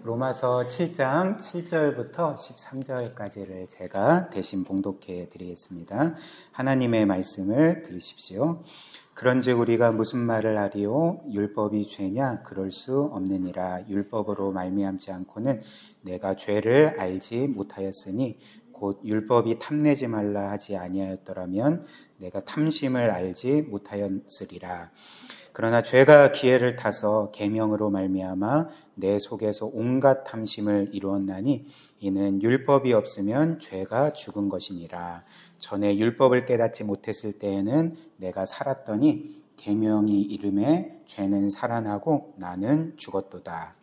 로마서 7장 7절부터 13절까지를 제가 대신 봉독해 드리겠습니다. 하나님의 말씀을 들으십시오. 그런즉 우리가 무슨 말을 하리요? 율법이 죄냐? 그럴 수 없느니라. 율법으로 말미암지 않고는 내가 죄를 알지 못하였으니 곧 율법이 탐내지 말라 하지 아니하였더라면 내가 탐심을 알지 못하였으리라. 그러나 죄가 기회를 타서 계명으로 말미암아 내 속에서 온갖 탐심을 이루었나니 이는 율법이 없으면 죄가 죽은 것이니라. 전에 율법을 깨닫지 못했을 때에는 내가 살았더니 계명이 이름에 죄는 살아나고 나는 죽었도다.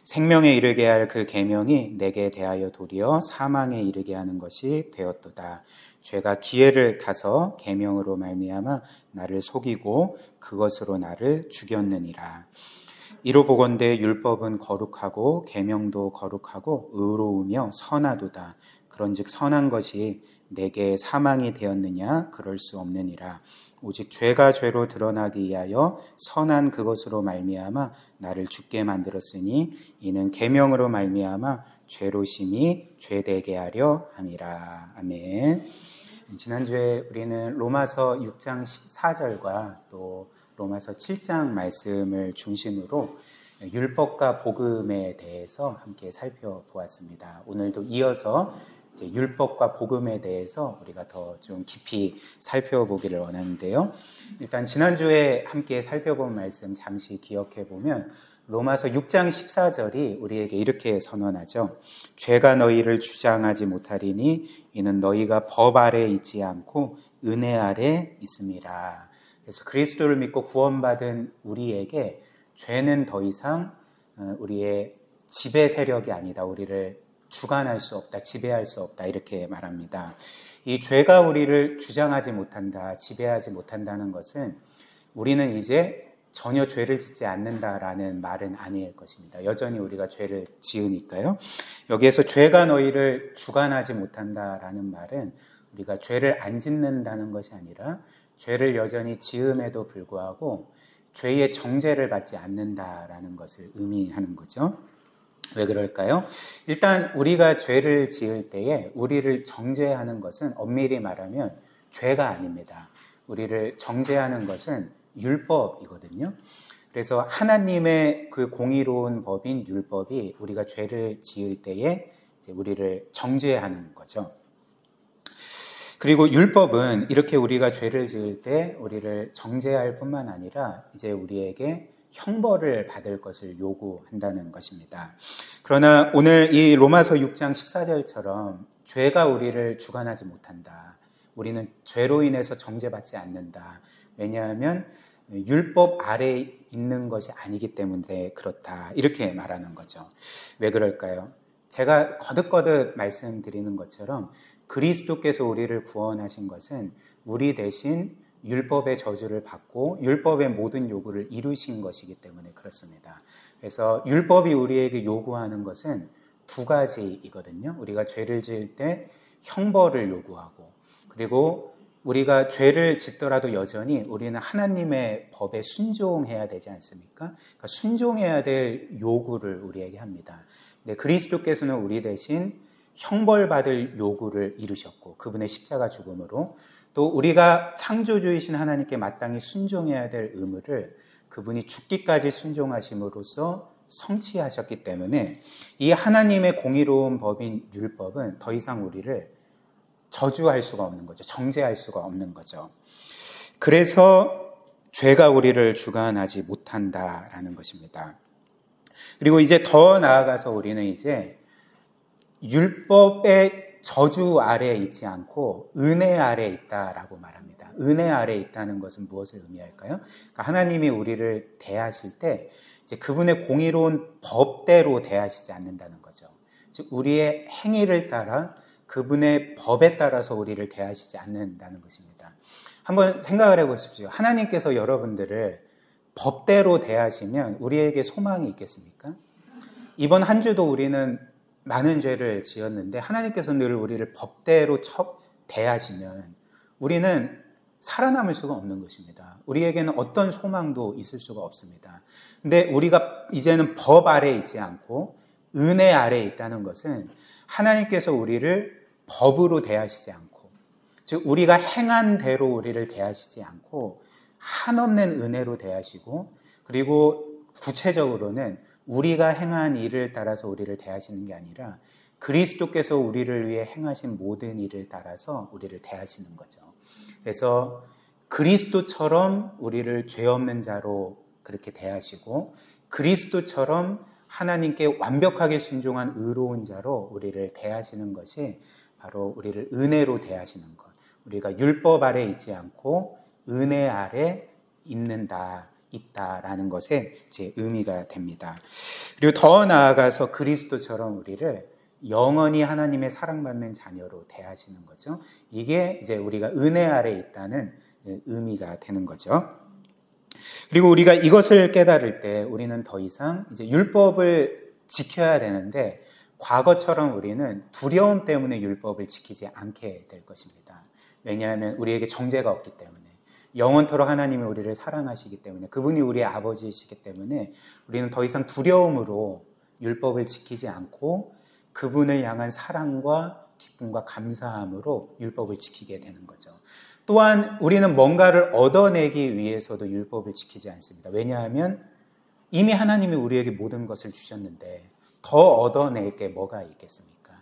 생명에 이르게 할 그 계명이 내게 대하여 도리어 사망에 이르게 하는 것이 되었도다. 죄가 기회를 타서 계명으로 말미암아 나를 속이고 그것으로 나를 죽였느니라. 이로 보건대 율법은 거룩하고 계명도 거룩하고 의로우며 선하도다. 그런즉 선한 것이 내게 사망이 되었느냐? 그럴 수 없느니라. 오직 죄가 죄로 드러나기 위하여 선한 그것으로 말미암아 나를 죽게 만들었으니 이는 계명으로 말미암아 죄로심이 죄되게 하려 함이라. 아멘. 지난주에 우리는 로마서 6장 14절과 또 로마서 7장 말씀을 중심으로 율법과 복음에 대해서 함께 살펴보았습니다. 오늘도 이어서 율법과 복음에 대해서 우리가 더 좀 깊이 살펴보기를 원하는데요. 일단 지난주에 함께 살펴본 말씀 잠시 기억해 보면 로마서 6장 14절이 우리에게 이렇게 선언하죠. 죄가 너희를 주장하지 못하리니 이는 너희가 법 아래 있지 않고 은혜 아래 있음이라. 그래서 그리스도를 믿고 구원받은 우리에게 죄는 더 이상 우리의 지배 세력이 아니다. 우리를 주관할 수 없다, 지배할 수 없다 이렇게 말합니다. 이 죄가 우리를 주장하지 못한다, 지배하지 못한다는 것은 우리는 이제 전혀 죄를 짓지 않는다라는 말은 아닐 것입니다. 여전히 우리가 죄를 지으니까요. 여기에서 죄가 너희를 주관하지 못한다라는 말은 우리가 죄를 안 짓는다는 것이 아니라 죄를 여전히 지음에도 불구하고 죄의 정죄를 받지 않는다라는 것을 의미하는 거죠. 왜 그럴까요? 일단 우리가 죄를 지을 때에 우리를 정죄하는 것은 엄밀히 말하면 죄가 아닙니다. 우리를 정죄하는 것은 율법이거든요. 그래서 하나님의 그 공의로운 법인 율법이 우리가 죄를 지을 때에 이제 우리를 정죄하는 거죠. 그리고 율법은 이렇게 우리가 죄를 지을 때 우리를 정죄할 뿐만 아니라 이제 우리에게 형벌을 받을 것을 요구한다는 것입니다. 그러나 오늘 이 로마서 6장 14절처럼 죄가 우리를 주관하지 못한다. 우리는 죄로 인해서 정죄받지 않는다. 왜냐하면 율법 아래에 있는 것이 아니기 때문에 그렇다. 이렇게 말하는 거죠. 왜 그럴까요? 제가 거듭거듭 말씀드리는 것처럼 그리스도께서 우리를 구원하신 것은 우리 대신 율법의 저주를 받고 율법의 모든 요구를 이루신 것이기 때문에 그렇습니다. 그래서 율법이 우리에게 요구하는 것은 두 가지이거든요. 우리가 죄를 지을 때 형벌을 요구하고 그리고 우리가 죄를 짓더라도 여전히 우리는 하나님의 법에 순종해야 되지 않습니까? 그러니까 순종해야 될 요구를 우리에게 합니다. 근데 그리스도께서는 우리 대신 형벌받을 요구를 이루셨고 그분의 십자가 죽음으로 또 우리가 창조주이신 하나님께 마땅히 순종해야 될 의무를 그분이 죽기까지 순종하심으로써 성취하셨기 때문에 이 하나님의 공의로운 법인 율법은 더 이상 우리를 저주할 수가 없는 거죠. 정죄할 수가 없는 거죠. 그래서 죄가 우리를 주관하지 못한다라는 것입니다. 그리고 이제 더 나아가서 우리는 이제 율법의 저주 아래에 있지 않고 은혜 아래에 있다라고 말합니다. 은혜 아래에 있다는 것은 무엇을 의미할까요? 그러니까 하나님이 우리를 대하실 때 이제 그분의 공의로운 법대로 대하시지 않는다는 거죠. 즉 우리의 행위를 따라 그분의 법에 따라서 우리를 대하시지 않는다는 것입니다. 한번 생각을 해보십시오. 하나님께서 여러분들을 법대로 대하시면 우리에게 소망이 있겠습니까? 이번 한 주도 우리는 많은 죄를 지었는데 하나님께서 늘 우리를 법대로 대하시면 우리는 살아남을 수가 없는 것입니다. 우리에게는 어떤 소망도 있을 수가 없습니다. 근데 우리가 이제는 법 아래에 있지 않고 은혜 아래에 있다는 것은 하나님께서 우리를 법으로 대하시지 않고, 즉 우리가 행한 대로 우리를 대하시지 않고 한없는 은혜로 대하시고, 그리고 구체적으로는 우리가 행한 일을 따라서 우리를 대하시는 게 아니라 그리스도께서 우리를 위해 행하신 모든 일을 따라서 우리를 대하시는 거죠. 그래서 그리스도처럼 우리를 죄 없는 자로 그렇게 대하시고, 그리스도처럼 하나님께 완벽하게 순종한 의로운 자로 우리를 대하시는 것이 바로 우리를 은혜로 대하시는 것. 우리가 율법 아래 있지 않고 은혜 아래 있다라는 것에 제 의미가 됩니다. 그리고 더 나아가서 그리스도처럼 우리를 영원히 하나님의 사랑받는 자녀로 대하시는 거죠. 이게 이제 우리가 은혜 아래 있다는 의미가 되는 거죠. 그리고 우리가 이것을 깨달을 때 우리는 더 이상 이제 율법을 지켜야 되는데 과거처럼 우리는 두려움 때문에 율법을 지키지 않게 될 것입니다. 왜냐하면 우리에게 정죄가 없기 때문에, 영원토록 하나님이 우리를 사랑하시기 때문에, 그분이 우리의 아버지이시기 때문에 우리는 더 이상 두려움으로 율법을 지키지 않고 그분을 향한 사랑과 기쁨과 감사함으로 율법을 지키게 되는 거죠. 또한 우리는 뭔가를 얻어내기 위해서도 율법을 지키지 않습니다. 왜냐하면 이미 하나님이 우리에게 모든 것을 주셨는데 더 얻어낼 게 뭐가 있겠습니까?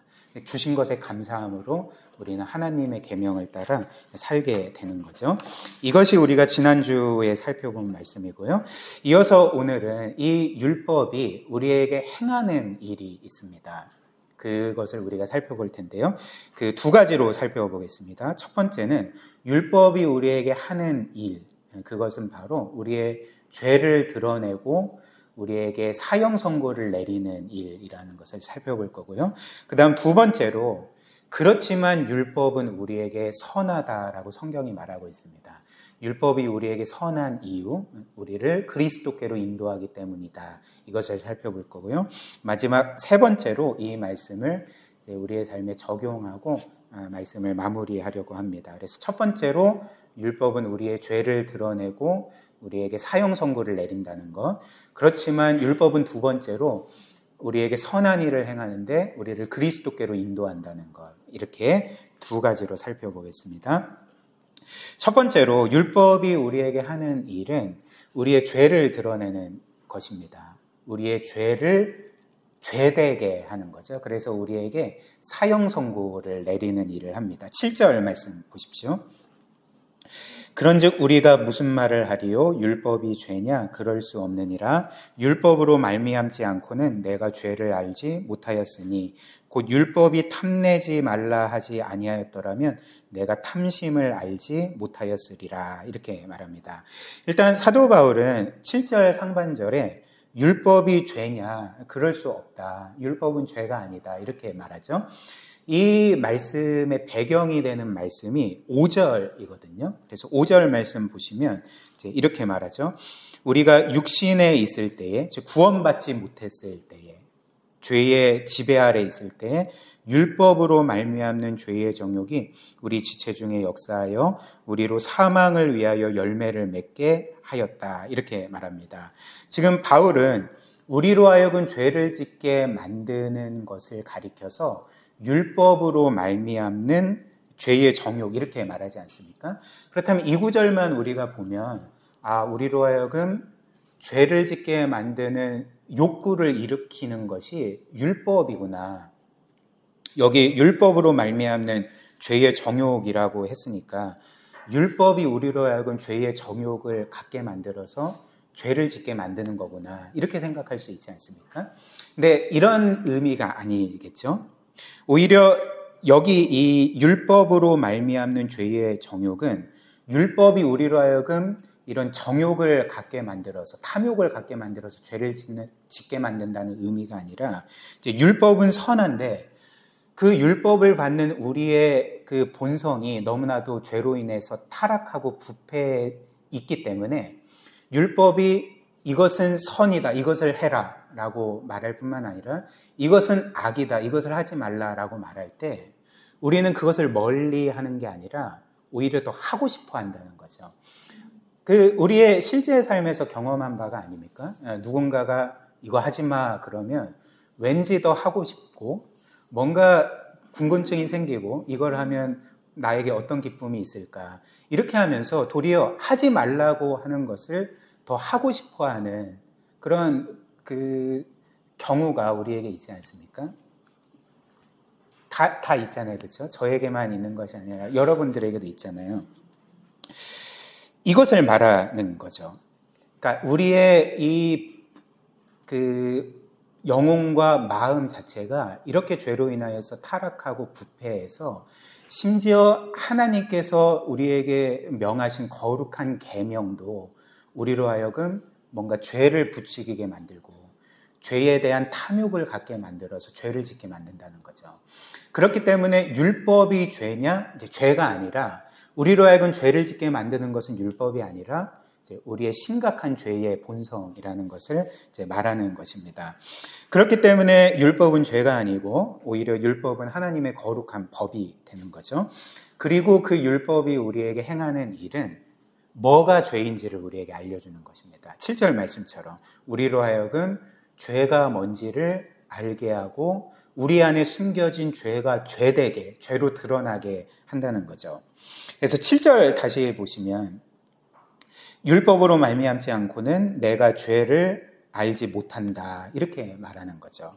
주신 것에 감사함으로 우리는 하나님의 계명을 따라 살게 되는 거죠. 이것이 우리가 지난주에 살펴본 말씀이고요. 이어서 오늘은 이 율법이 우리에게 행하는 일이 있습니다. 그것을 우리가 살펴볼 텐데요. 그 두 가지로 살펴보겠습니다. 첫 번째는 율법이 우리에게 하는 일, 그것은 바로 우리의 죄를 드러내고 우리에게 사형 선고를 내리는 일이라는 것을 살펴볼 거고요. 그 다음 두 번째로, 그렇지만 율법은 우리에게 선하다라고 성경이 말하고 있습니다. 율법이 우리에게 선한 이유, 우리를 그리스도께로 인도하기 때문이다. 이것을 살펴볼 거고요. 마지막 세 번째로 이 말씀을 이제 우리의 삶에 적용하고 말씀을 마무리하려고 합니다. 그래서 첫 번째로 율법은 우리의 죄를 드러내고 우리에게 사형 선고를 내린다는 것. 그렇지만 율법은 두 번째로 우리에게 선한 일을 행하는데 우리를 그리스도께로 인도한다는 것. 이렇게 두 가지로 살펴보겠습니다. 첫 번째로 율법이 우리에게 하는 일은 우리의 죄를 드러내는 것입니다. 우리의 죄를 죄되게 하는 거죠. 그래서 우리에게 사형 선고를 내리는 일을 합니다. 7절 말씀 보십시오. 그런즉 우리가 무슨 말을 하리요? 율법이 죄냐? 그럴 수 없느니라. 율법으로 말미암지 않고는 내가 죄를 알지 못하였으니 곧 율법이 탐내지 말라 하지 아니하였더라면 내가 탐심을 알지 못하였으리라. 이렇게 말합니다. 일단 사도 바울은 7절 상반절에 율법이 죄냐? 그럴 수 없다. 율법은 죄가 아니다. 이렇게 말하죠. 이 말씀의 배경이 되는 말씀이 5절이거든요. 그래서 5절 말씀 보시면 이제 이렇게 말하죠. 우리가 육신에 있을 때에, 즉 구원받지 못했을 때에, 죄의 지배 아래 있을 때에 율법으로 말미암는 죄의 정욕이 우리 지체 중에 역사하여 우리로 사망을 위하여 열매를 맺게 하였다. 이렇게 말합니다. 지금 바울은 우리로 하여금 죄를 짓게 만드는 것을 가리켜서 율법으로 말미암는 죄의 정욕, 이렇게 말하지 않습니까? 그렇다면 이 구절만 우리가 보면 우리로 하여금 죄를 짓게 만드는 욕구를 일으키는 것이 율법이구나. 여기 율법으로 말미암는 죄의 정욕이라고 했으니까 율법이 우리로 하여금 죄의 정욕을 갖게 만들어서 죄를 짓게 만드는 거구나. 이렇게 생각할 수 있지 않습니까? 근데 이런 의미가 아니겠죠? 오히려 여기 이 율법으로 말미암는 죄의 정욕은 율법이 우리로 하여금 이런 정욕을 갖게 만들어서, 탐욕을 갖게 만들어서 죄를 짓게 만든다는 의미가 아니라, 이제 율법은 선한데 그 율법을 받는 우리의 그 본성이 너무나도 죄로 인해서 타락하고 부패해 있기 때문에 율법이 이것은 선이다, 이것을 해라 라고 말할 뿐만 아니라 이것은 악이다, 이것을 하지 말라 라고 말할 때 우리는 그것을 멀리 하는 게 아니라 오히려 더 하고 싶어 한다는 거죠. 우리의 실제 삶에서 경험한 바가 아닙니까? 누군가가 이거 하지 마 그러면 왠지 더 하고 싶고 뭔가 궁금증이 생기고 이걸 하면 나에게 어떤 기쁨이 있을까? 이렇게 하면서 도리어 하지 말라고 하는 것을 더 하고 싶어 하는 그런 경우가 우리에게 있지 않습니까? 다 있잖아요. 그렇죠? 저에게만 있는 것이 아니라 여러분들에게도 있잖아요. 이것을 말하는 거죠. 그러니까 우리의 영혼과 마음 자체가 이렇게 죄로 인하여서 타락하고 부패해서 심지어 하나님께서 우리에게 명하신 거룩한 계명도 우리로 하여금 뭔가 죄를 부추기게 만들고 죄에 대한 탐욕을 갖게 만들어서 죄를 짓게 만든다는 거죠. 그렇기 때문에 율법이 죄냐? 이제 죄가 아니라 우리로 하여금 죄를 짓게 만드는 것은 율법이 아니라 이제 우리의 심각한 죄의 본성이라는 것을 이제 말하는 것입니다. 그렇기 때문에 율법은 죄가 아니고 오히려 율법은 하나님의 거룩한 법이 되는 거죠. 그리고 그 율법이 우리에게 행하는 일은 뭐가 죄인지를 우리에게 알려주는 것입니다. 7절 말씀처럼 우리로 하여금 죄가 뭔지를 알게 하고 우리 안에 숨겨진 죄가 죄되게, 죄로 드러나게 한다는 거죠. 그래서 7절 다시 보시면 율법으로 말미암지 않고는 내가 죄를 알지 못한다 이렇게 말하는 거죠.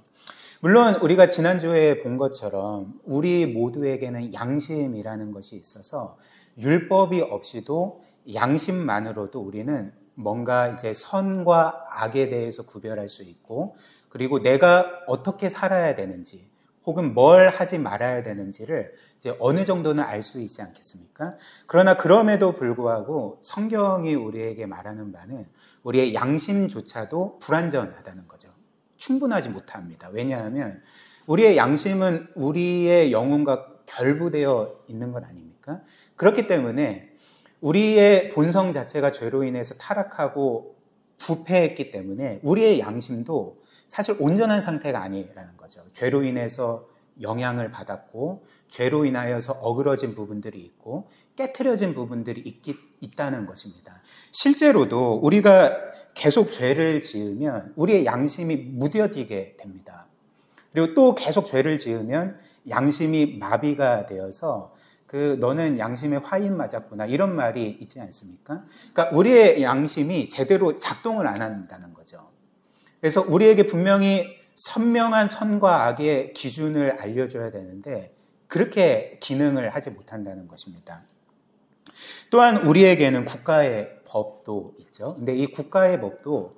물론 우리가 지난주에 본 것처럼 우리 모두에게는 양심이라는 것이 있어서 율법이 없이도 양심만으로도 우리는 뭔가 이제 선과 악에 대해서 구별할 수 있고 그리고 내가 어떻게 살아야 되는지 혹은 뭘 하지 말아야 되는지를 이제 어느 정도는 알 수 있지 않겠습니까? 그러나 그럼에도 불구하고 성경이 우리에게 말하는 바는 우리의 양심조차도 불완전하다는 거죠. 충분하지 못합니다. 왜냐하면 우리의 양심은 우리의 영혼과 결부되어 있는 것 아닙니까? 그렇기 때문에 우리의 본성 자체가 죄로 인해서 타락하고 부패했기 때문에 우리의 양심도 사실 온전한 상태가 아니라는 거죠. 죄로 인해서 영향을 받았고 죄로 인하여서 어그러진 부분들이 있고 깨트려진 부분들이 있다는 것입니다. 실제로도 우리가 계속 죄를 지으면 우리의 양심이 무뎌지게 됩니다. 그리고 또 계속 죄를 지으면 양심이 마비가 되어서 너는 양심에 화인 맞았구나 이런 말이 있지 않습니까? 그러니까 우리의 양심이 제대로 작동을 안 한다는 거죠. 그래서 우리에게 분명히 선명한 선과 악의 기준을 알려줘야 되는데 그렇게 기능을 하지 못한다는 것입니다. 또한 우리에게는 국가의 법도 있죠. 근데 이 국가의 법도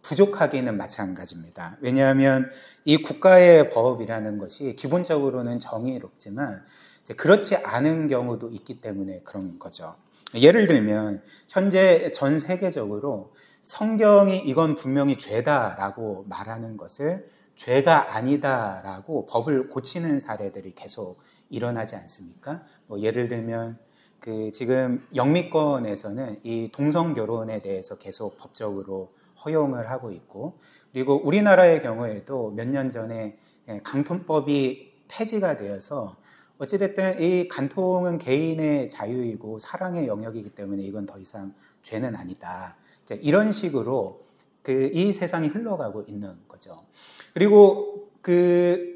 부족하기는 마찬가지입니다. 왜냐하면 이 국가의 법이라는 것이 기본적으로는 정의롭지만 그렇지 않은 경우도 있기 때문에 그런 거죠. 예를 들면 현재 전 세계적으로 성경이 이건 분명히 죄다라고 말하는 것을 죄가 아니다라고 법을 고치는 사례들이 계속 일어나지 않습니까? 예를 들면 지금 영미권에서는 이 동성 결혼에 대해서 계속 법적으로 허용을 하고 있고 그리고 우리나라의 경우에도 몇 년 전에 강통법이 폐지가 되어서 어찌됐든 이 간통은 개인의 자유이고 사랑의 영역이기 때문에 이건 더 이상 죄는 아니다. 이런 식으로 이 세상이 흘러가고 있는 거죠. 그리고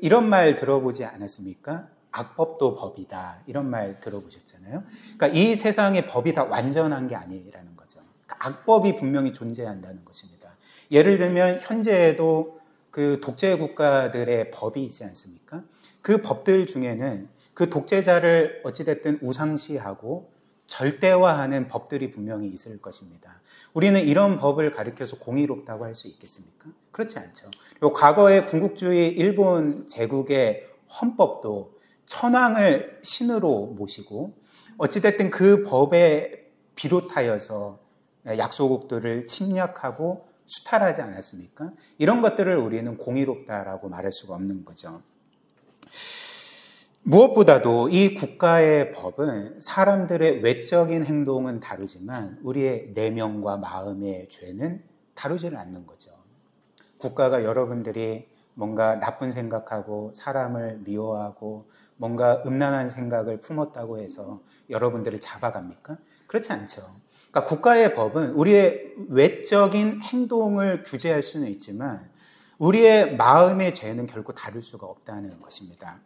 이런 말 들어보지 않았습니까? 악법도 법이다. 이런 말 들어보셨잖아요. 그러니까 이 세상의 법이 다 완전한 게 아니라는 거죠. 그러니까 악법이 분명히 존재한다는 것입니다. 예를 들면 현재에도 독재 국가들의 법이 있지 않습니까? 그 법들 중에는 그 독재자를 어찌됐든 우상시하고 절대화하는 법들이 분명히 있을 것입니다. 우리는 이런 법을 가리켜서 공의롭다고 할 수 있겠습니까? 그렇지 않죠. 그리고 과거의 군국주의 일본 제국의 헌법도 천황을 신으로 모시고 어찌됐든 그 법에 비롯하여서 약소국들을 침략하고 수탈하지 않았습니까? 이런 것들을 우리는 공의롭다라고 말할 수가 없는 거죠. 무엇보다도 이 국가의 법은 사람들의 외적인 행동은 다루지만 우리의 내면과 마음의 죄는 다루지를 않는 거죠. 국가가 여러분들이 뭔가 나쁜 생각하고 사람을 미워하고 뭔가 음란한 생각을 품었다고 해서 여러분들을 잡아갑니까? 그렇지 않죠. 그러니까 국가의 법은 우리의 외적인 행동을 규제할 수는 있지만 우리의 마음의 죄는 결코 다룰 수가 없다는 것입니다.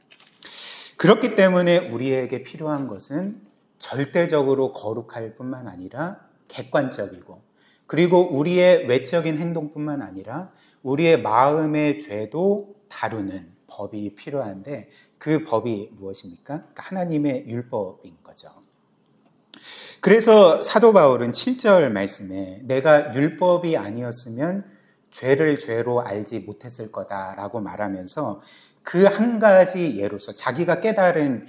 그렇기 때문에 우리에게 필요한 것은 절대적으로 거룩할 뿐만 아니라 객관적이고, 그리고 우리의 외적인 행동뿐만 아니라 우리의 마음의 죄도 다루는 법이 필요한데, 그 법이 무엇입니까? 그러니까 하나님의 율법인 거죠. 그래서 사도 바울은 7절 말씀에 내가 율법이 아니었으면 죄를 죄로 알지 못했을 거다라고 말하면서 그 한 가지 예로서, 자기가 깨달은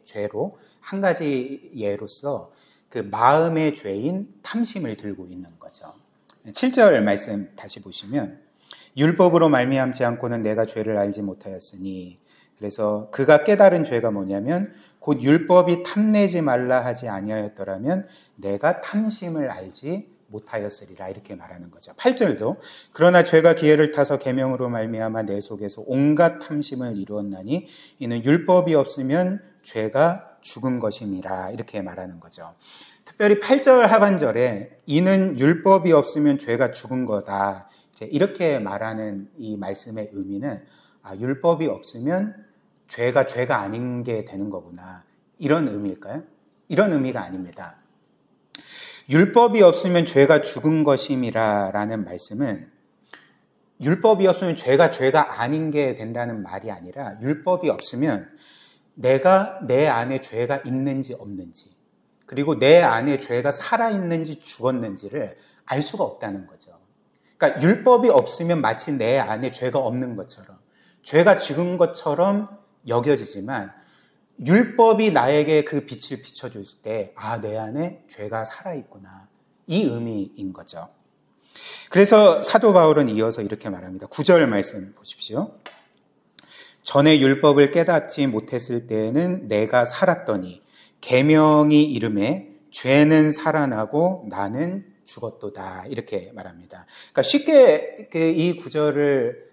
죄로 한 가지 예로서 그 마음의 죄인 탐심을 들고 있는 거죠. 7절 말씀 다시 보시면 율법으로 말미암지 않고는 내가 죄를 알지 못하였으니, 그래서 그가 깨달은 죄가 뭐냐면 곧 율법이 탐내지 말라 하지 아니하였더라면 내가 탐심을 알지 못하였으리라, 이렇게 말하는 거죠. 8절도 그러나 죄가 기회를 타서 계명으로 말미암아 내 속에서 온갖 탐심을 이루었나니 이는 율법이 없으면 죄가 죽은 것임이라, 이렇게 말하는 거죠. 특별히 8절 하반절에 이는 율법이 없으면 죄가 죽은 거다, 이렇게 말하는 이 말씀의 의미는 율법이 없으면 죄가 아닌 게 되는 거구나, 이런 의미일까요? 이런 의미가 아닙니다. 율법이 없으면 죄가 죽은 것임이라라는 말씀은 율법이 없으면 죄가 아닌 게 된다는 말이 아니라, 율법이 없으면 내가 내 안에 죄가 있는지 없는지, 그리고 내 안에 죄가 살아있는지 죽었는지를 알 수가 없다는 거죠. 그러니까 율법이 없으면 마치 내 안에 죄가 없는 것처럼, 죄가 죽은 것처럼 여겨지지만 율법이 나에게 그 빛을 비춰줄 때 내 안에 죄가 살아있구나, 이 의미인 거죠. 그래서 사도 바울은 이어서 이렇게 말합니다. 9절 말씀 보십시오. 전에 율법을 깨닫지 못했을 때에는 내가 살았더니 계명이 이름에 죄는 살아나고 나는 죽었도다, 이렇게 말합니다. 그러니까 쉽게 이 구절을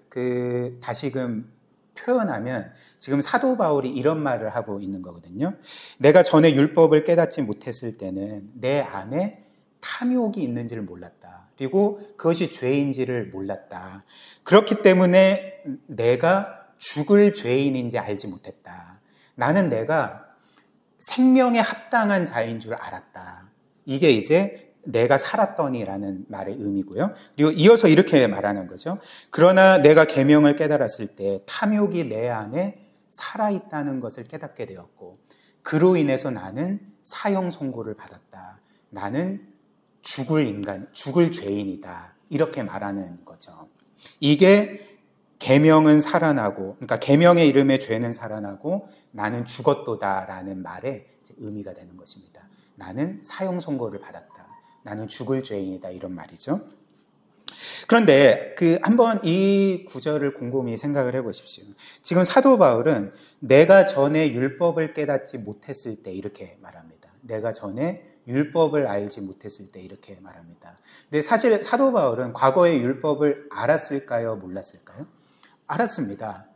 다시금 표현하면 지금 사도 바울이 이런 말을 하고 있는 거거든요. 내가 전에 율법을 깨닫지 못했을 때는 내 안에 탐욕이 있는지를 몰랐다. 그리고 그것이 죄인지를 몰랐다. 그렇기 때문에 내가 죽을 죄인인지 알지 못했다. 나는 내가 생명에 합당한 자인 줄 알았다. 이게 이제 내가 살았더니라는 말의 의미고요. 그리고 이어서 이렇게 말하는 거죠. 그러나 내가 계명을 깨달았을 때 탐욕이 내 안에 살아있다는 것을 깨닫게 되었고, 그로 인해서 나는 사형 선고를 받았다. 나는 죽을 죄인이다, 이렇게 말하는 거죠. 이게 계명은 살아나고, 그러니까 계명의 이름에 죄는 살아나고 나는 죽었도다라는 말의 의미가 되는 것입니다. 나는 사형 선고를 받았다. 나는 죽을 죄인이다, 이런 말이죠. 그런데 한번 이 구절을 곰곰이 생각을 해보십시오. 지금 사도 바울은 내가 전에 율법을 깨닫지 못했을 때 이렇게 말합니다. 내가 전에 율법을 알지 못했을 때 이렇게 말합니다. 근데 사실 사도 바울은 과거에 율법을 알았을까요? 몰랐을까요? 알았습니다.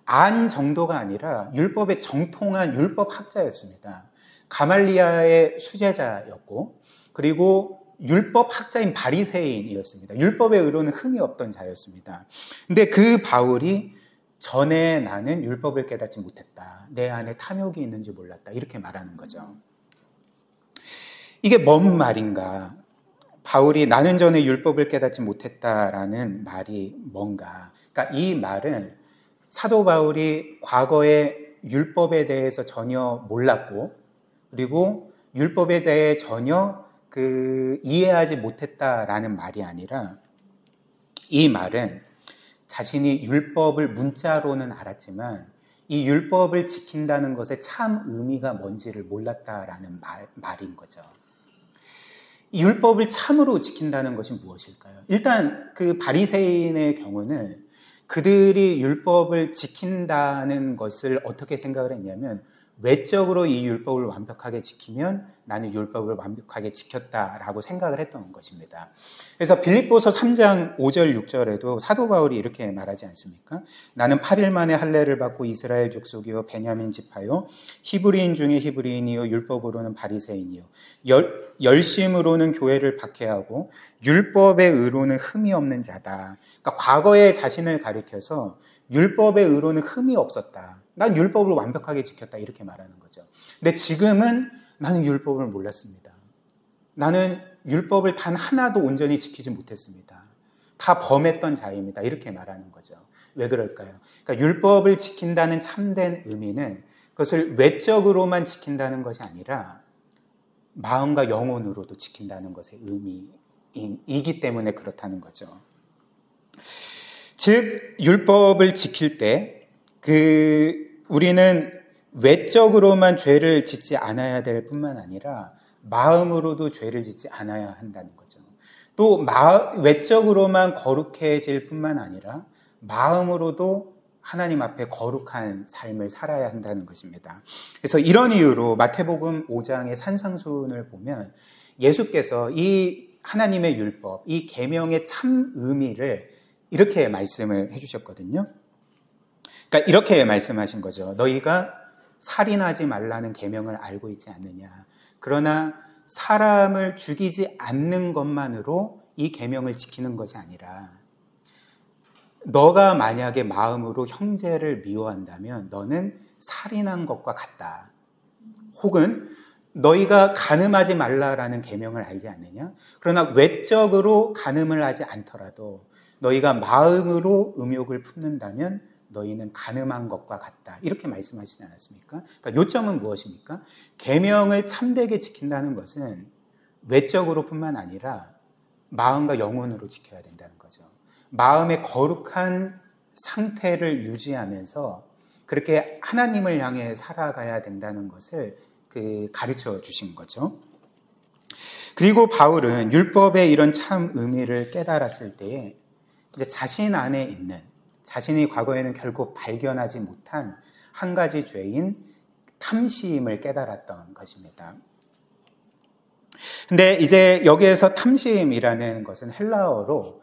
안 정도가 아니라 율법에 정통한 율법학자였습니다. 가말리아의 수제자였고, 그리고 율법 학자인 바리새인이었습니다. 율법의 의로는 흠이 없던 자였습니다. 근데 그 바울이 전에 나는 율법을 깨닫지 못했다. 내 안에 탐욕이 있는지 몰랐다. 이렇게 말하는 거죠. 이게 뭔 말인가? 바울이 나는 전에 율법을 깨닫지 못했다라는 말이 뭔가? 그러니까 이 말은 사도 바울이 과거에 율법에 대해서 전혀 몰랐고, 그리고 율법에 대해 전혀 이해하지 못했다라는 말이 아니라, 이 말은 자신이 율법을 문자로는 알았지만 이 율법을 지킨다는 것의 참 의미가 뭔지를 몰랐다라는 말인 거죠. 이 율법을 참으로 지킨다는 것이 무엇일까요? 일단 그 바리새인의 경우는 그들이 율법을 지킨다는 것을 어떻게 생각을 했냐면, 외적으로 이 율법을 완벽하게 지키면 나는 율법을 완벽하게 지켰다라고 생각을 했던 것입니다. 그래서 빌립보서 3장 5절 6절에도 사도 바울이 이렇게 말하지 않습니까? 나는 8일 만에 할례를 받고 이스라엘 족속이요 베냐민 지파요 히브리인 중에 히브리인이요 율법으로는 바리새인이요 열심으로는 교회를 박해하고 율법의 의로는 흠이 없는 자다. 그러니까 과거의 자신을 가리켜서 율법의 의로는 흠이 없었다. 난 율법을 완벽하게 지켰다. 이렇게 말하는 거죠. 근데 지금은 나는 율법을 몰랐습니다. 나는 율법을 단 하나도 온전히 지키지 못했습니다. 다 범했던 자입니다. 이렇게 말하는 거죠. 왜 그럴까요? 그러니까 율법을 지킨다는 참된 의미는 그것을 외적으로만 지킨다는 것이 아니라 마음과 영혼으로도 지킨다는 것의 의미이기 때문에 그렇다는 거죠. 즉 율법을 지킬 때 우리는 외적으로만 죄를 짓지 않아야 될 뿐만 아니라 마음으로도 죄를 짓지 않아야 한다는 거죠. 또 외적으로만 거룩해질 뿐만 아니라 마음으로도 하나님 앞에 거룩한 삶을 살아야 한다는 것입니다. 그래서 이런 이유로 마태복음 5장의 산상수훈을 보면 예수께서 이 하나님의 율법, 이 계명의 참 의미를 이렇게 말씀을 해주셨거든요. 그러니까 이렇게 말씀하신 거죠. 너희가 살인하지 말라는 계명을 알고 있지 않느냐. 그러나 사람을 죽이지 않는 것만으로 이 계명을 지키는 것이 아니라 너가 만약에 마음으로 형제를 미워한다면 너는 살인한 것과 같다. 혹은 너희가 간음하지 말라라는 계명을 알지 않느냐. 그러나 외적으로 간음을 하지 않더라도 너희가 마음으로 음욕을 품는다면 너희는 간음한 것과 같다. 이렇게 말씀하시지 않았습니까? 그러니까 요점은 무엇입니까? 계명을 참되게 지킨다는 것은 외적으로뿐만 아니라 마음과 영혼으로 지켜야 된다는 거죠. 마음의 거룩한 상태를 유지하면서 그렇게 하나님을 향해 살아가야 된다는 것을 가르쳐 주신 거죠. 그리고 바울은 율법의 이런 참 의미를 깨달았을 때에 이제 자신 안에 있는 자신이 과거에는 결코 발견하지 못한 한 가지 죄인 탐심을 깨달았던 것입니다. 근데 이제 여기에서 탐심이라는 것은 헬라어로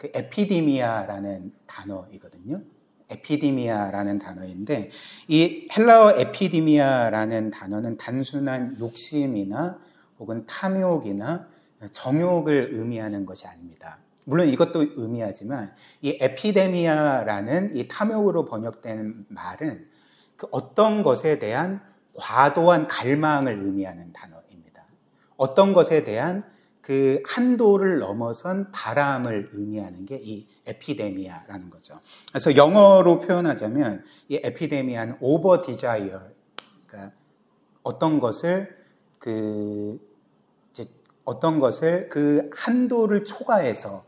에피디미아라는 단어이거든요. 에피디미아라는 단어인데 이 헬라어 에피디미아라는 단어는 단순한 욕심이나 혹은 탐욕이나 정욕을 의미하는 것이 아닙니다. 물론 이것도 의미하지만 이 에피데미아라는 이 탐욕으로 번역된 말은 어떤 것에 대한 과도한 갈망을 의미하는 단어입니다. 어떤 것에 대한 그 한도를 넘어선 바람을 의미하는 게 이 에피데미아라는 거죠. 그래서 영어로 표현하자면 이 에피데미아는 over desire, 그러니까 어떤 것을 그 한도를 초과해서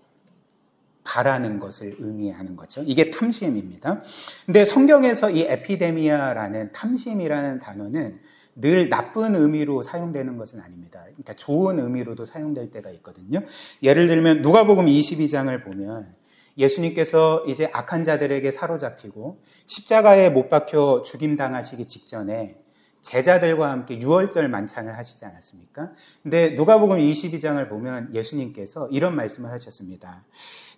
바라는 것을 의미하는 거죠. 이게 탐심입니다. 근데 성경에서 이 에피데미아라는 탐심이라는 단어는 늘 나쁜 의미로 사용되는 것은 아닙니다. 그러니까 좋은 의미로도 사용될 때가 있거든요. 예를 들면 누가복음 22장을 보면 예수님께서 이제 악한 자들에게 사로잡히고 십자가에 못 박혀 죽임당하시기 직전에 제자들과 함께 유월절 만찬을 하시지 않았습니까? 근데 누가복음 22장을 보면 예수님께서 이런 말씀을 하셨습니다.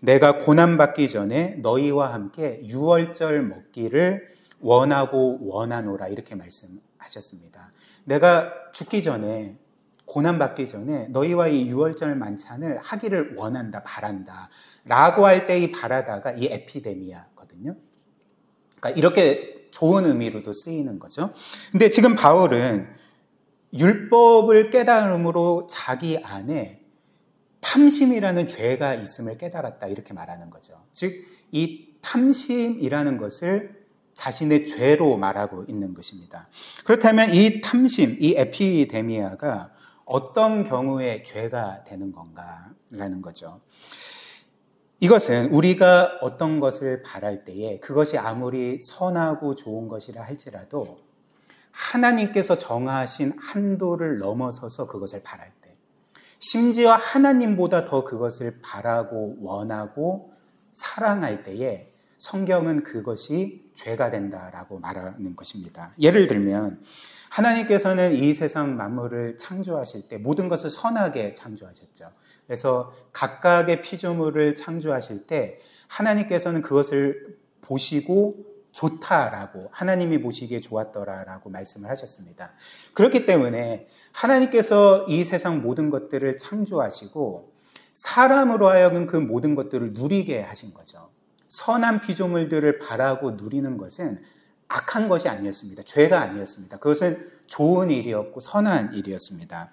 내가 고난받기 전에 너희와 함께 유월절 먹기를 원하고 원하노라 이렇게 말씀하셨습니다. 내가 죽기 전에 고난받기 전에 너희와 이 유월절 만찬을 하기를 원한다, 바란다 라고 할 때 이 바라다가 이 에피데미아거든요. 그러니까 이렇게 좋은 의미로도 쓰이는 거죠. 근데 지금 바울은 율법을 깨달음으로 자기 안에 탐심이라는 죄가 있음을 깨달았다 이렇게 말하는 거죠. 즉 이 탐심이라는 것을 자신의 죄로 말하고 있는 것입니다. 그렇다면 이 탐심, 이 에피데미아가 어떤 경우에 죄가 되는 건가라는 거죠. 이것은 우리가 어떤 것을 바랄 때에 그것이 아무리 선하고 좋은 것이라 할지라도 하나님께서 정하신 한도를 넘어서서 그것을 바랄 때, 심지어 하나님보다 더 그것을 바라고 원하고 사랑할 때에 성경은 그것이 죄가 된다라고 말하는 것입니다. 예를 들면 하나님께서는 이 세상 만물을 창조하실 때 모든 것을 선하게 창조하셨죠. 그래서 각각의 피조물을 창조하실 때 하나님께서는 그것을 보시고 좋다라고, 하나님이 보시기에 좋았더라라고 말씀을 하셨습니다. 그렇기 때문에 하나님께서 이 세상 모든 것들을 창조하시고 사람으로 하여금 그 모든 것들을 누리게 하신 거죠. 선한 피조물들을 바라고 누리는 것은 악한 것이 아니었습니다. 죄가 아니었습니다. 그것은 좋은 일이었고 선한 일이었습니다.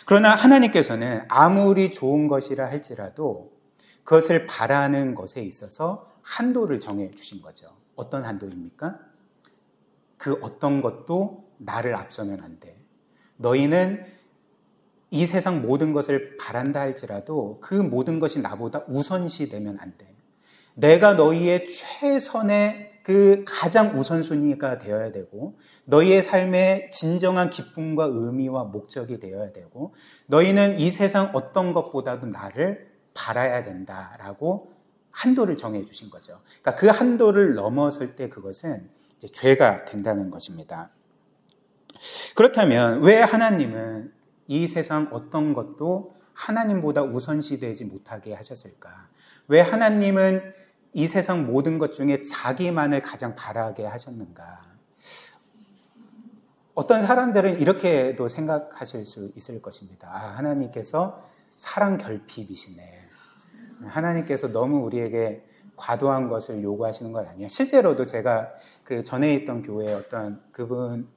그러나 하나님께서는 아무리 좋은 것이라 할지라도 그것을 바라는 것에 있어서 한도를 정해 주신 거죠. 어떤 한도입니까? 그 어떤 것도 나를 앞서면 안 돼. 너희는 이 세상 모든 것을 바란다 할지라도 그 모든 것이 나보다 우선시 되면 안 돼. 내가 너희의 최선의 그 가장 우선순위가 되어야 되고 너희의 삶의 진정한 기쁨과 의미와 목적이 되어야 되고 너희는 이 세상 어떤 것보다도 나를 바라야 된다라고 한도를 정해 주신 거죠. 그러니까 그 한도를 넘어설 때 그것은 이제 죄가 된다는 것입니다. 그렇다면 왜 하나님은 이 세상 어떤 것도 하나님보다 우선시되지 못하게 하셨을까? 왜 하나님은 이 세상 모든 것 중에 자기만을 가장 바라게 하셨는가? 어떤 사람들은 이렇게도 생각하실 수 있을 것입니다. 하나님께서 사랑 결핍이시네. 하나님께서 너무 우리에게 과도한 것을 요구하시는 것 아니야. 실제로도 제가 그 전에 있던 교회 어떤 그분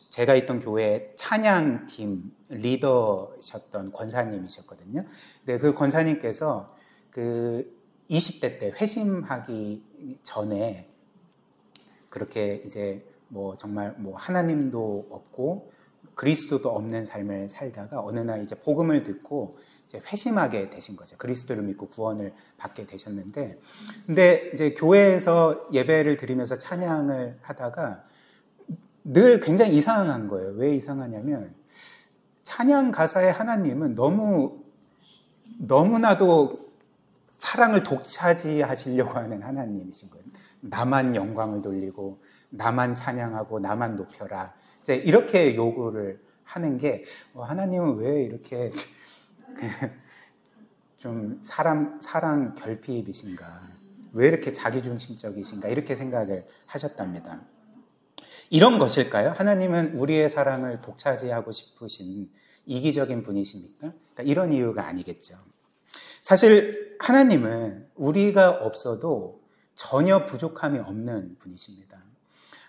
제가 있던 교회 찬양팀 리더셨던 권사님이셨거든요. 근데 그 권사님께서 그 20대 때 회심하기 전에 그렇게 이제 뭐 정말 뭐 하나님도 없고 그리스도도 없는 삶을 살다가 어느 날 이제 복음을 듣고 이제 회심하게 되신 거죠. 그리스도를 믿고 구원을 받게 되셨는데, 근데 이제 교회에서 예배를 드리면서 찬양을 하다가 늘 굉장히 이상한 거예요. 왜 이상하냐면 찬양 가사의 하나님은 너무나도 사랑을 독차지하시려고 하는 하나님이신 거예요. 나만 영광을 돌리고 나만 찬양하고 나만 높여라. 이제 이렇게 요구를 하는 게 하나님은 왜 이렇게 좀 사랑 결핍이신가? 왜 이렇게 자기중심적이신가? 이렇게 생각을 하셨답니다. 이런 것일까요? 하나님은 우리의 사랑을 독차지하고 싶으신 이기적인 분이십니까? 그러니까 이런 이유가 아니겠죠. 사실 하나님은 우리가 없어도 전혀 부족함이 없는 분이십니다.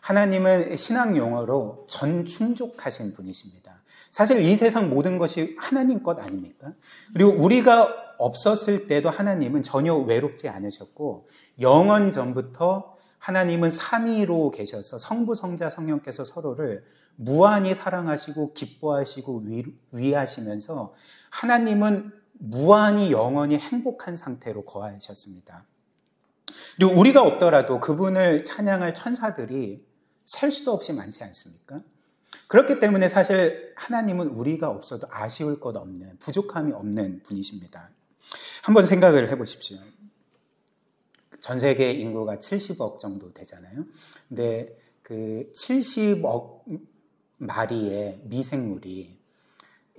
하나님은 신학 용어로 전충족하신 분이십니다. 사실 이 세상 모든 것이 하나님 것 아닙니까? 그리고 우리가 없었을 때도 하나님은 전혀 외롭지 않으셨고 영원 전부터 하나님은 삼위로 계셔서 성부, 성자, 성령께서 서로를 무한히 사랑하시고 기뻐하시고 위하시면서 하나님은 무한히 영원히 행복한 상태로 거하셨습니다. 그리고 우리가 없더라도 그분을 찬양할 천사들이 셀 수도 없이 많지 않습니까? 그렇기 때문에 사실 하나님은 우리가 없어도 아쉬울 것 없는, 부족함이 없는 분이십니다. 한번 생각을 해보십시오. 전 세계 인구가 70억 정도 되잖아요. 근데 그 70억 마리의 미생물이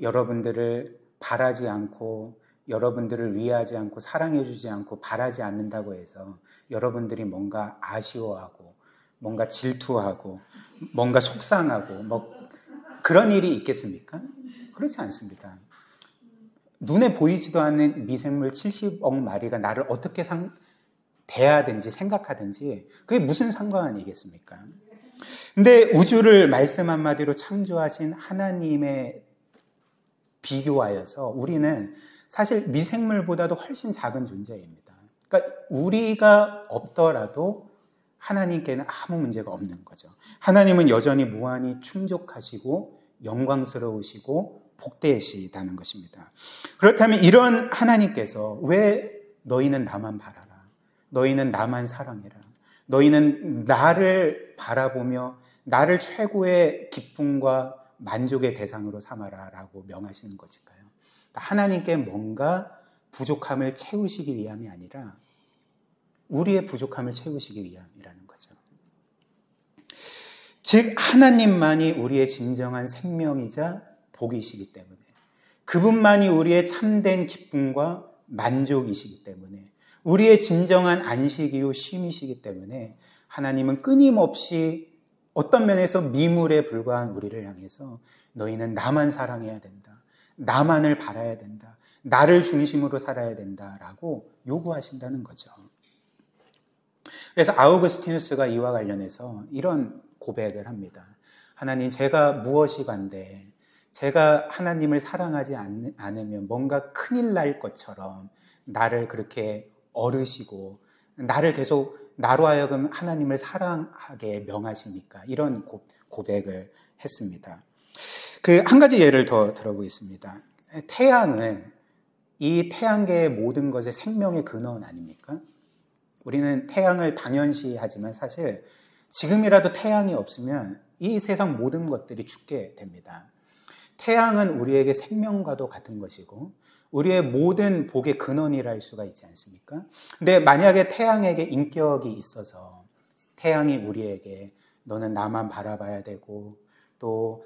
여러분들을 바라지 않고 여러분들을 위하지 않고 사랑해주지 않고 바라지 않는다고 해서 여러분들이 뭔가 아쉬워하고 뭔가 질투하고 뭔가 속상하고 뭐 그런 일이 있겠습니까? 그렇지 않습니다. 눈에 보이지도 않는 미생물 70억 마리가 나를 어떻게 대하든지 생각하든지 그게 무슨 상관이겠습니까? 근데 우주를 말씀 한마디로 창조하신 하나님의 비교하여서 우리는 사실 미생물보다도 훨씬 작은 존재입니다. 그러니까 우리가 없더라도 하나님께는 아무 문제가 없는 거죠. 하나님은 여전히 무한히 충족하시고 영광스러우시고 복되시다는 것입니다. 그렇다면 이런 하나님께서 왜 너희는 나만 바라라, 너희는 나만 사랑해라, 너희는 나를 바라보며 나를 최고의 기쁨과 만족의 대상으로 삼아라 라고 명하시는 것일까요? 하나님께 뭔가 부족함을 채우시기 위함이 아니라 우리의 부족함을 채우시기 위함이라는 거죠. 즉 하나님만이 우리의 진정한 생명이자 복이시기 때문에, 그분만이 우리의 참된 기쁨과 만족이시기 때문에, 우리의 진정한 안식이요 쉼이시기 때문에 하나님은 끊임없이 어떤 면에서 미물에 불과한 우리를 향해서 너희는 나만 사랑해야 된다, 나만을 바라야 된다, 나를 중심으로 살아야 된다라고 요구하신다는 거죠. 그래서 아우구스티누스가 이와 관련해서 이런 고백을 합니다. 하나님, 제가 무엇이 간데 제가 하나님을 사랑하지 않으면 뭔가 큰일 날 것처럼 나를 그렇게 어르시고 나를 계속 나로 하여금 하나님을 사랑하게 명하십니까? 이런 고백을 했습니다. 한 가지 예를 더 들어보겠습니다. 태양은 이 태양계의 모든 것의 생명의 근원 아닙니까? 우리는 태양을 당연시하지만 사실 지금이라도 태양이 없으면 이 세상 모든 것들이 죽게 됩니다. 태양은 우리에게 생명과도 같은 것이고 우리의 모든 복의 근원이라 할 수가 있지 않습니까? 근데 만약에 태양에게 인격이 있어서 태양이 우리에게 너는 나만 바라봐야 되고 또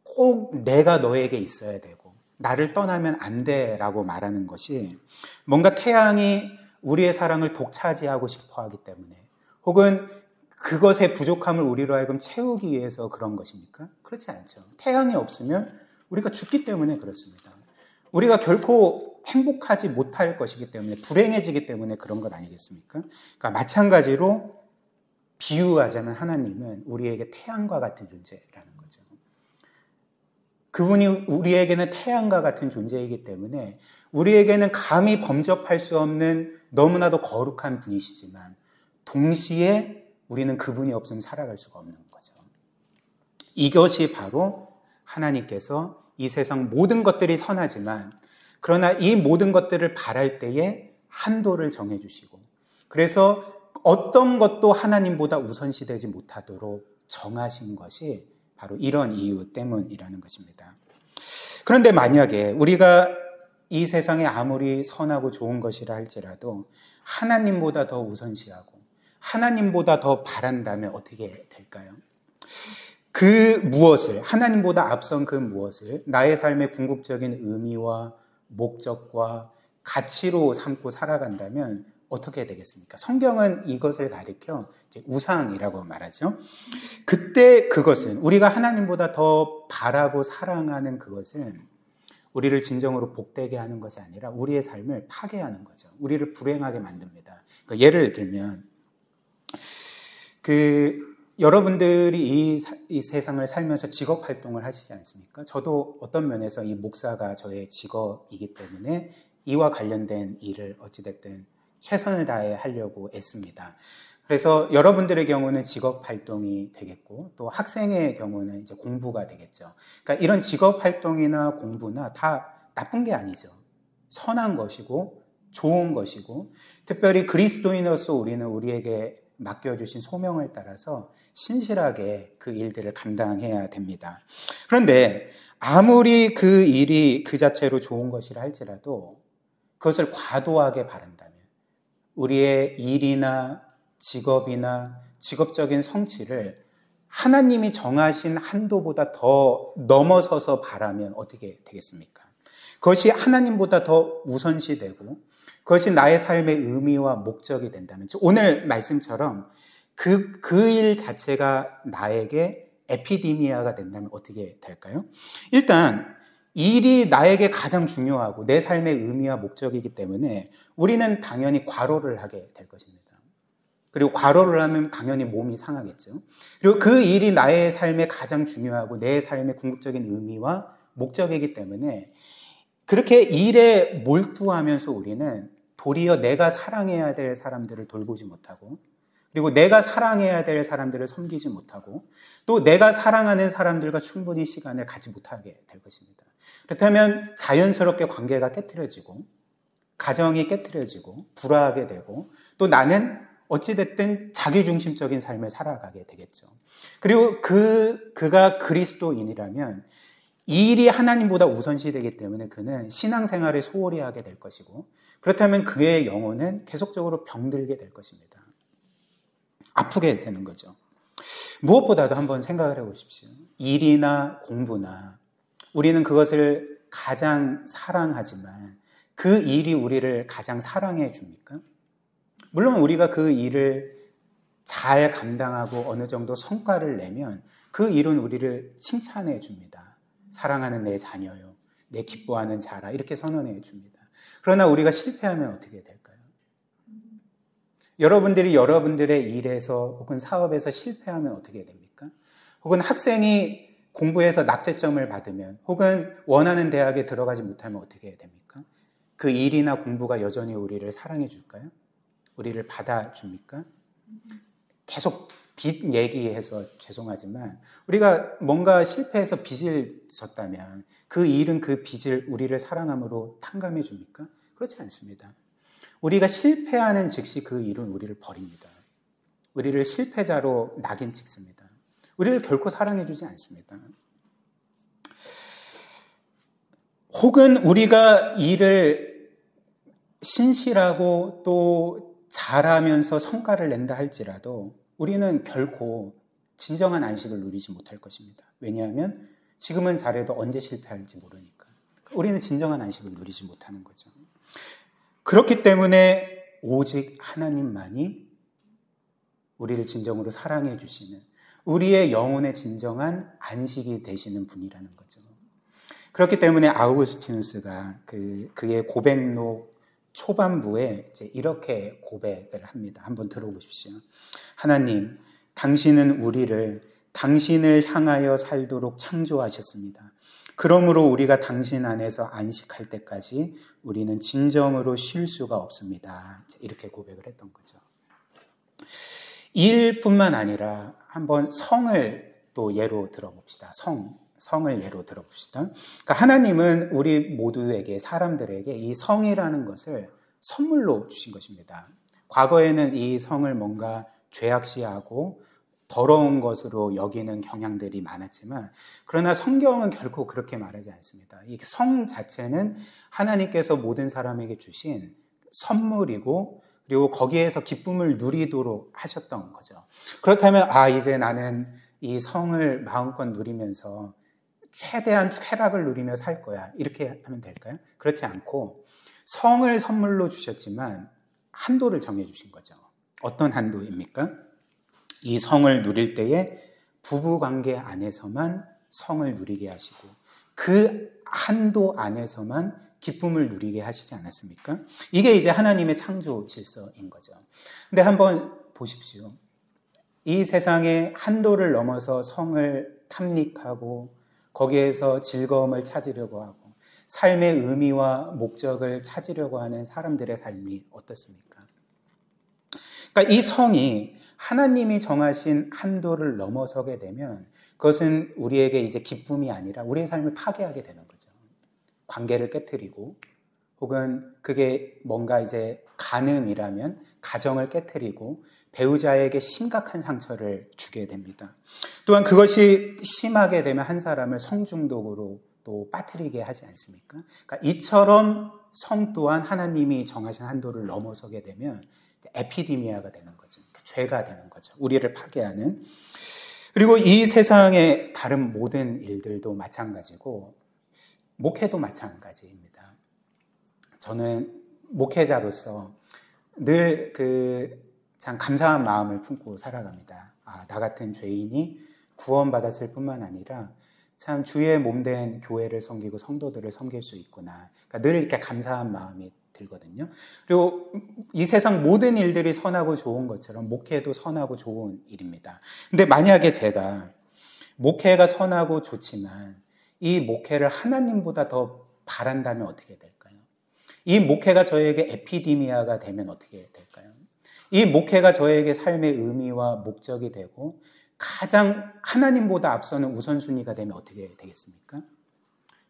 꼭 내가 너에게 있어야 되고 나를 떠나면 안 돼라고 말하는 것이 뭔가 태양이 우리의 사랑을 독차지하고 싶어 하기 때문에 혹은 그것의 부족함을 우리로 하여금 채우기 위해서 그런 것입니까? 그렇지 않죠. 태양이 없으면 우리가 죽기 때문에 그렇습니다. 우리가 결코 행복하지 못할 것이기 때문에 불행해지기 때문에 그런 것 아니겠습니까? 그러니까 마찬가지로 비유하자면 하나님은 우리에게 태양과 같은 존재라는 거죠. 그분이 우리에게는 태양과 같은 존재이기 때문에 우리에게는 감히 범접할 수 없는 너무나도 거룩한 분이시지만 동시에 우리는 그분이 없으면 살아갈 수가 없는 거죠. 이것이 바로 하나님께서 이 세상 모든 것들이 선하지만 그러나 이 모든 것들을 바랄 때에 한도를 정해주시고 그래서 어떤 것도 하나님보다 우선시되지 못하도록 정하신 것이 바로 이런 이유 때문이라는 것입니다. 그런데 만약에 우리가 이 세상에 아무리 선하고 좋은 것이라 할지라도 하나님보다 더 우선시하고 하나님보다 더 바란다면 어떻게 될까요? 그 무엇을, 하나님보다 앞선 그 무엇을 나의 삶의 궁극적인 의미와 목적과 가치로 삼고 살아간다면 어떻게 되겠습니까? 성경은 이것을 가리켜 이제 우상이라고 말하죠. 그때 그것은 우리가 하나님보다 더 바라고 사랑하는 그것은 우리를 진정으로 복되게 하는 것이 아니라 우리의 삶을 파괴하는 거죠. 우리를 불행하게 만듭니다. 그러니까 예를 들면 여러분들이 이 세상을 살면서 직업 활동을 하시지 않습니까? 저도 어떤 면에서 이 목사가 저의 직업이기 때문에 이와 관련된 일을 어찌됐든 최선을 다해 하려고 애씁니다. 그래서 여러분들의 경우는 직업 활동이 되겠고 또 학생의 경우는 이제 공부가 되겠죠. 그러니까 이런 직업 활동이나 공부나 다 나쁜 게 아니죠. 선한 것이고 좋은 것이고 특별히 그리스도인으로서 우리는 우리에게 맡겨주신 소명을 따라서 신실하게 그 일들을 감당해야 됩니다. 그런데 아무리 그 일이 그 자체로 좋은 것이라 할지라도 그것을 과도하게 바란다면 우리의 일이나 직업이나 직업적인 성취를 하나님이 정하신 한도보다 더 넘어서서 바라면 어떻게 되겠습니까? 그것이 하나님보다 더 우선시되고 그것이 나의 삶의 의미와 목적이 된다면 오늘 말씀처럼 그 일 자체가 나에게 에피디미아가 된다면 어떻게 될까요? 일단 일이 나에게 가장 중요하고 내 삶의 의미와 목적이기 때문에 우리는 당연히 과로를 하게 될 것입니다. 그리고 과로를 하면 당연히 몸이 상하겠죠. 그리고 그 일이 나의 삶에 가장 중요하고 내 삶의 궁극적인 의미와 목적이기 때문에 그렇게 일에 몰두하면서 우리는 도리어 내가 사랑해야 될 사람들을 돌보지 못하고 그리고 내가 사랑해야 될 사람들을 섬기지 못하고 또 내가 사랑하는 사람들과 충분히 시간을 갖지 못하게 될 것입니다. 그렇다면 자연스럽게 관계가 깨트려지고 가정이 깨트려지고 불화하게 되고 또 나는 어찌됐든 자기중심적인 삶을 살아가게 되겠죠. 그리고 그가 그리스도인이라면 이 일이 하나님보다 우선시되기 때문에 그는 신앙생활을 소홀히 하게 될 것이고, 그렇다면 그의 영혼은 계속적으로 병들게 될 것입니다. 아프게 되는 거죠. 무엇보다도 한번 생각을 해보십시오. 일이나 공부나 우리는 그것을 가장 사랑하지만 그 일이 우리를 가장 사랑해 줍니까? 물론 우리가 그 일을 잘 감당하고 어느 정도 성과를 내면 그 일은 우리를 칭찬해 줍니다. 사랑하는 내 자녀요, 내 기뻐하는 자라, 이렇게 선언해 줍니다. 그러나 우리가 실패하면 어떻게 될까요? 여러분들이 여러분들의 일에서 혹은 사업에서 실패하면 어떻게 됩니까? 혹은 학생이 공부해서 낙제점을 받으면, 혹은 원하는 대학에 들어가지 못하면 어떻게 됩니까? 그 일이나 공부가 여전히 우리를 사랑해 줄까요? 우리를 받아줍니까? 계속 빚 얘기해서 죄송하지만 우리가 뭔가 실패해서 빚을 졌다면 그 일은 그 빚을 우리를 사랑함으로 탕감해 줍니까? 그렇지 않습니다. 우리가 실패하는 즉시 그 일은 우리를 버립니다. 우리를 실패자로 낙인 찍습니다. 우리를 결코 사랑해 주지 않습니다. 혹은 우리가 일을 신실하고 또 잘하면서 성과를 낸다 할지라도 우리는 결코 진정한 안식을 누리지 못할 것입니다. 왜냐하면 지금은 잘해도 언제 실패할지 모르니까. 우리는 진정한 안식을 누리지 못하는 거죠. 그렇기 때문에 오직 하나님만이 우리를 진정으로 사랑해 주시는, 우리의 영혼의 진정한 안식이 되시는 분이라는 거죠. 그렇기 때문에 아우구스티누스가 그의 고백록 초반부에 이제 이렇게 고백을 합니다. 한번 들어보십시오. 하나님, 당신은 우리를 당신을 향하여 살도록 창조하셨습니다. 그러므로 우리가 당신 안에서 안식할 때까지 우리는 진정으로 쉴 수가 없습니다. 이렇게 고백을 했던 거죠. 일뿐만 아니라 한번 성을 또 예로 들어봅시다. 성을 예로 들어봅시다. 그러니까 하나님은 우리 모두에게, 사람들에게 이 성이라는 것을 선물로 주신 것입니다. 과거에는 이 성을 뭔가 죄악시하고 더러운 것으로 여기는 경향들이 많았지만, 그러나 성경은 결코 그렇게 말하지 않습니다. 이 성 자체는 하나님께서 모든 사람에게 주신 선물이고, 그리고 거기에서 기쁨을 누리도록 하셨던 거죠. 그렇다면 이제 나는 이 성을 마음껏 누리면서 최대한 쾌락을 누리며 살 거야, 이렇게 하면 될까요? 그렇지 않고 성을 선물로 주셨지만 한도를 정해주신 거죠. 어떤 한도입니까? 이 성을 누릴 때에 부부관계 안에서만 성을 누리게 하시고 그 한도 안에서만 기쁨을 누리게 하시지 않았습니까? 이게 이제 하나님의 창조 질서인 거죠. 근데 한번 보십시오. 이 세상의 한도를 넘어서 성을 탐닉하고 거기에서 즐거움을 찾으려고 하고 삶의 의미와 목적을 찾으려고 하는 사람들의 삶이 어떻습니까? 그러니까 이 성이 하나님이 정하신 한도를 넘어서게 되면 그것은 우리에게 이제 기쁨이 아니라 우리의 삶을 파괴하게 되는 거죠. 관계를 깨트리고, 혹은 그게 뭔가 이제 간음이라면 가정을 깨트리고 배우자에게 심각한 상처를 주게 됩니다. 또한 그것이 심하게 되면 한 사람을 성중독으로 또 빠뜨리게 하지 않습니까? 그러니까 이처럼 성 또한 하나님이 정하신 한도를 넘어서게 되면 에피디미아가 되는 거죠. 그러니까 죄가 되는 거죠. 우리를 파괴하는. 그리고 이 세상의 다른 모든 일들도 마찬가지고 목회도 마찬가지입니다. 저는 목회자로서 늘 참 감사한 마음을 품고 살아갑니다. 나 같은 죄인이 구원받았을 뿐만 아니라 참 주의 몸된 교회를 섬기고 성도들을 섬길 수 있구나. 그러니까 늘 이렇게 감사한 마음이 들거든요. 그리고 이 세상 모든 일들이 선하고 좋은 것처럼 목회도 선하고 좋은 일입니다. 근데 만약에 제가 목회가 선하고 좋지만 이 목회를 하나님보다 더 바란다면 어떻게 될까요? 이 목회가 저에게 에피디미아가 되면 어떻게 될까요? 이 목회가 저에게 삶의 의미와 목적이 되고 가장 하나님보다 앞서는 우선순위가 되면 어떻게 되겠습니까?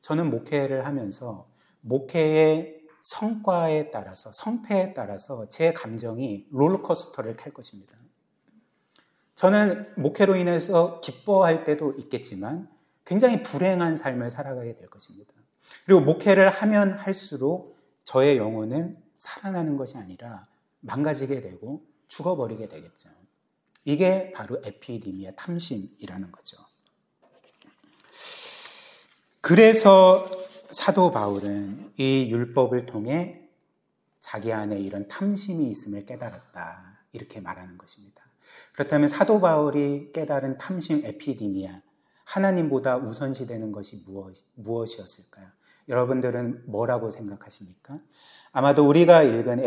저는 목회를 하면서 목회의 성과에 따라서, 성패에 따라서 제 감정이 롤러코스터를 탈 것입니다. 저는 목회로 인해서 기뻐할 때도 있겠지만 굉장히 불행한 삶을 살아가게 될 것입니다. 그리고 목회를 하면 할수록 저의 영혼은 살아나는 것이 아니라 망가지게 되고 죽어버리게 되겠죠. 이게 바로 에피디미아, 탐심이라는 거죠. 그래서 사도 바울은 이 율법을 통해 자기 안에 이런 탐심이 있음을 깨달았다, 이렇게 말하는 것입니다. 그렇다면 사도 바울이 깨달은 탐심, 에피디미아, 하나님보다 우선시되는 것이 무엇이었을까요? 여러분들은 뭐라고 생각하십니까? 아마도 우리가 읽은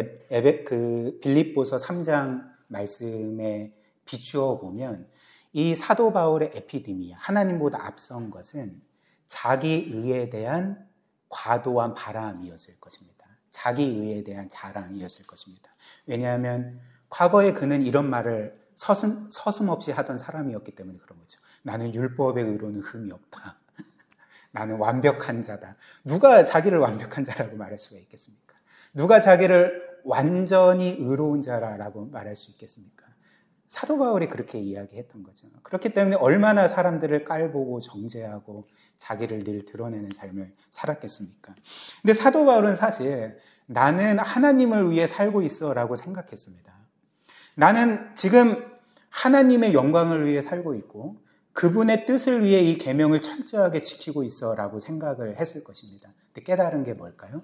빌립보서 3장 말씀에 비추어 보면 이 사도 바울의 에피디미아, 하나님보다 앞선 것은 자기 의에 대한 과도한 바람이었을 것입니다. 자기 의에 대한 자랑이었을 것입니다. 왜냐하면 과거에 그는 이런 말을 서슴없이 하던 사람이었기 때문에 그런 거죠. 나는 율법의 의로는 흠이 없다. 나는 완벽한 자다. 누가 자기를 완벽한 자라고 말할 수가 있겠습니까? 누가 자기를 완전히 의로운 자라고 말할 수 있겠습니까? 사도 바울이 그렇게 이야기했던 거죠. 그렇기 때문에 얼마나 사람들을 깔보고 정죄하고 자기를 늘 드러내는 삶을 살았겠습니까? 근데 사도 바울은 사실 나는 하나님을 위해 살고 있어 라고 생각했습니다. 나는 지금 하나님의 영광을 위해 살고 있고 그분의 뜻을 위해 이 계명을 철저하게 지키고 있어 라고 생각을 했을 것입니다. 근데 깨달은 게 뭘까요?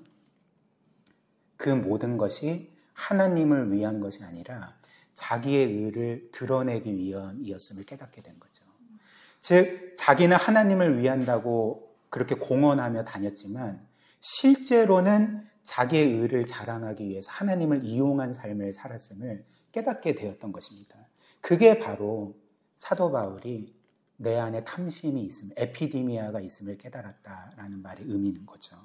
그 모든 것이 하나님을 위한 것이 아니라 자기의 의를 드러내기 위함이었음을 깨닫게 된 거죠. 즉 자기는 하나님을 위한다고 그렇게 공언하며 다녔지만 실제로는 자기의 의를 자랑하기 위해서 하나님을 이용한 삶을 살았음을 깨닫게 되었던 것입니다. 그게 바로 사도 바울이 내 안에 탐심이 있음, 에피디미아가 있음을 깨달았다라는 말의 의미인 거죠.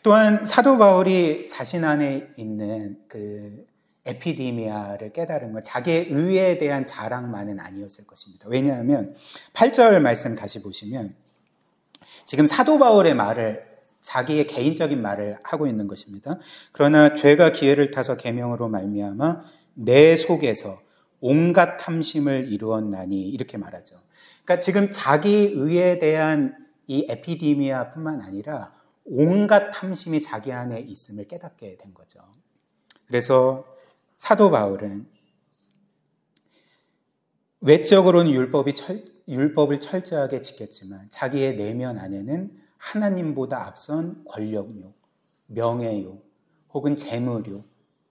또한 사도 바울이 자신 안에 있는 그 에피디미아를 깨달은 건 자기의 의에 대한 자랑만은 아니었을 것입니다. 왜냐하면 8절 말씀 다시 보시면 지금 사도 바울의 말을 자기의 개인적인 말을 하고 있는 것입니다. 그러나 죄가 기회를 타서 계명으로 말미암아 내 속에서 온갖 탐심을 이루었나니 이렇게 말하죠. 그러니까 지금 자기 의에 대한 이 에피디미아뿐만 아니라 온갖 탐심이 자기 안에 있음을 깨닫게 된 거죠. 그래서 사도 바울은 외적으로는 율법을 철저하게 지켰지만 자기의 내면 안에는 하나님보다 앞선 권력욕, 명예욕, 혹은 재물욕,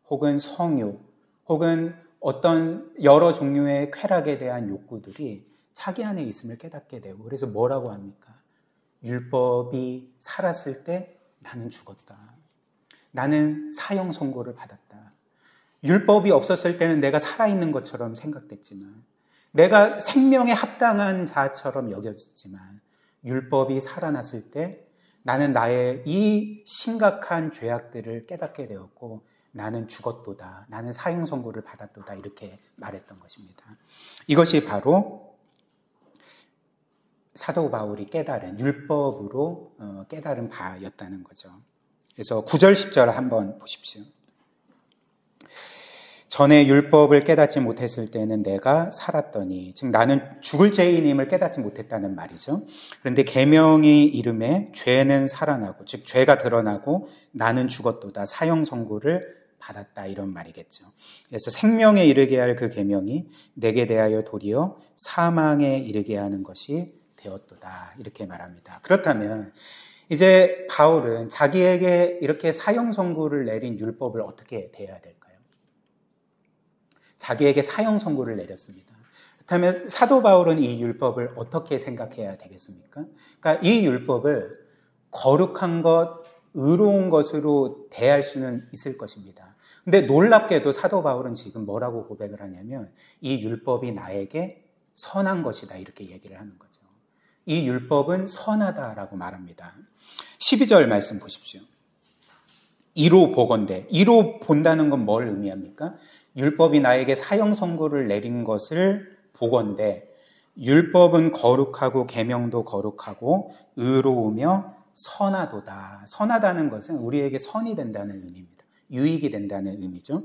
혹은 성욕, 혹은 어떤 여러 종류의 쾌락에 대한 욕구들이 자기 안에 있음을 깨닫게 되고 그래서 뭐라고 합니까? 율법이 살았을 때 나는 죽었다. 나는 사형 선고를 받았다. 율법이 없었을 때는 내가 살아있는 것처럼 생각됐지만 내가 생명에 합당한 자처럼 여겨지지만 율법이 살아났을 때 나는 나의 이 심각한 죄악들을 깨닫게 되었고 나는 죽었도다. 나는 사형 선고를 받았도다. 이렇게 말했던 것입니다. 이것이 바로 사도 바울이 깨달은 율법으로 깨달은 바였다는 거죠. 그래서 9절 10절 한번 보십시오. 전에 율법을 깨닫지 못했을 때는 내가 살았더니 즉 나는 죽을 죄인임을 깨닫지 못했다는 말이죠. 그런데 계명이 이름에 죄는 살아나고 즉 죄가 드러나고 나는 죽었도다. 사형 선고를 받았다 이런 말이겠죠. 그래서 생명에 이르게 할 그 계명이 내게 대하여 도리어 사망에 이르게 하는 것이 되었도다 이렇게 말합니다. 그렇다면 이제 바울은 자기에게 이렇게 사형 선고를 내린 율법을 어떻게 대해야 될까요? 자기에게 사형 선고를 내렸습니다. 그렇다면 사도 바울은 이 율법을 어떻게 생각해야 되겠습니까? 그러니까 이 율법을 거룩한 것, 의로운 것으로 대할 수는 있을 것입니다. 근데 놀랍게도 사도 바울은 지금 뭐라고 고백을 하냐면 이 율법이 나에게 선한 것이다 이렇게 얘기를 하는 거죠. 이 율법은 선하다라고 말합니다. 12절 말씀 보십시오. 이로 보건대. 이로 본다는 건 뭘 의미합니까? 율법이 나에게 사형 선고를 내린 것을 보건대. 율법은 거룩하고 계명도 거룩하고 의로우며 선하도다. 선하다는 것은 우리에게 선이 된다는 의미입니다. 유익이 된다는 의미죠.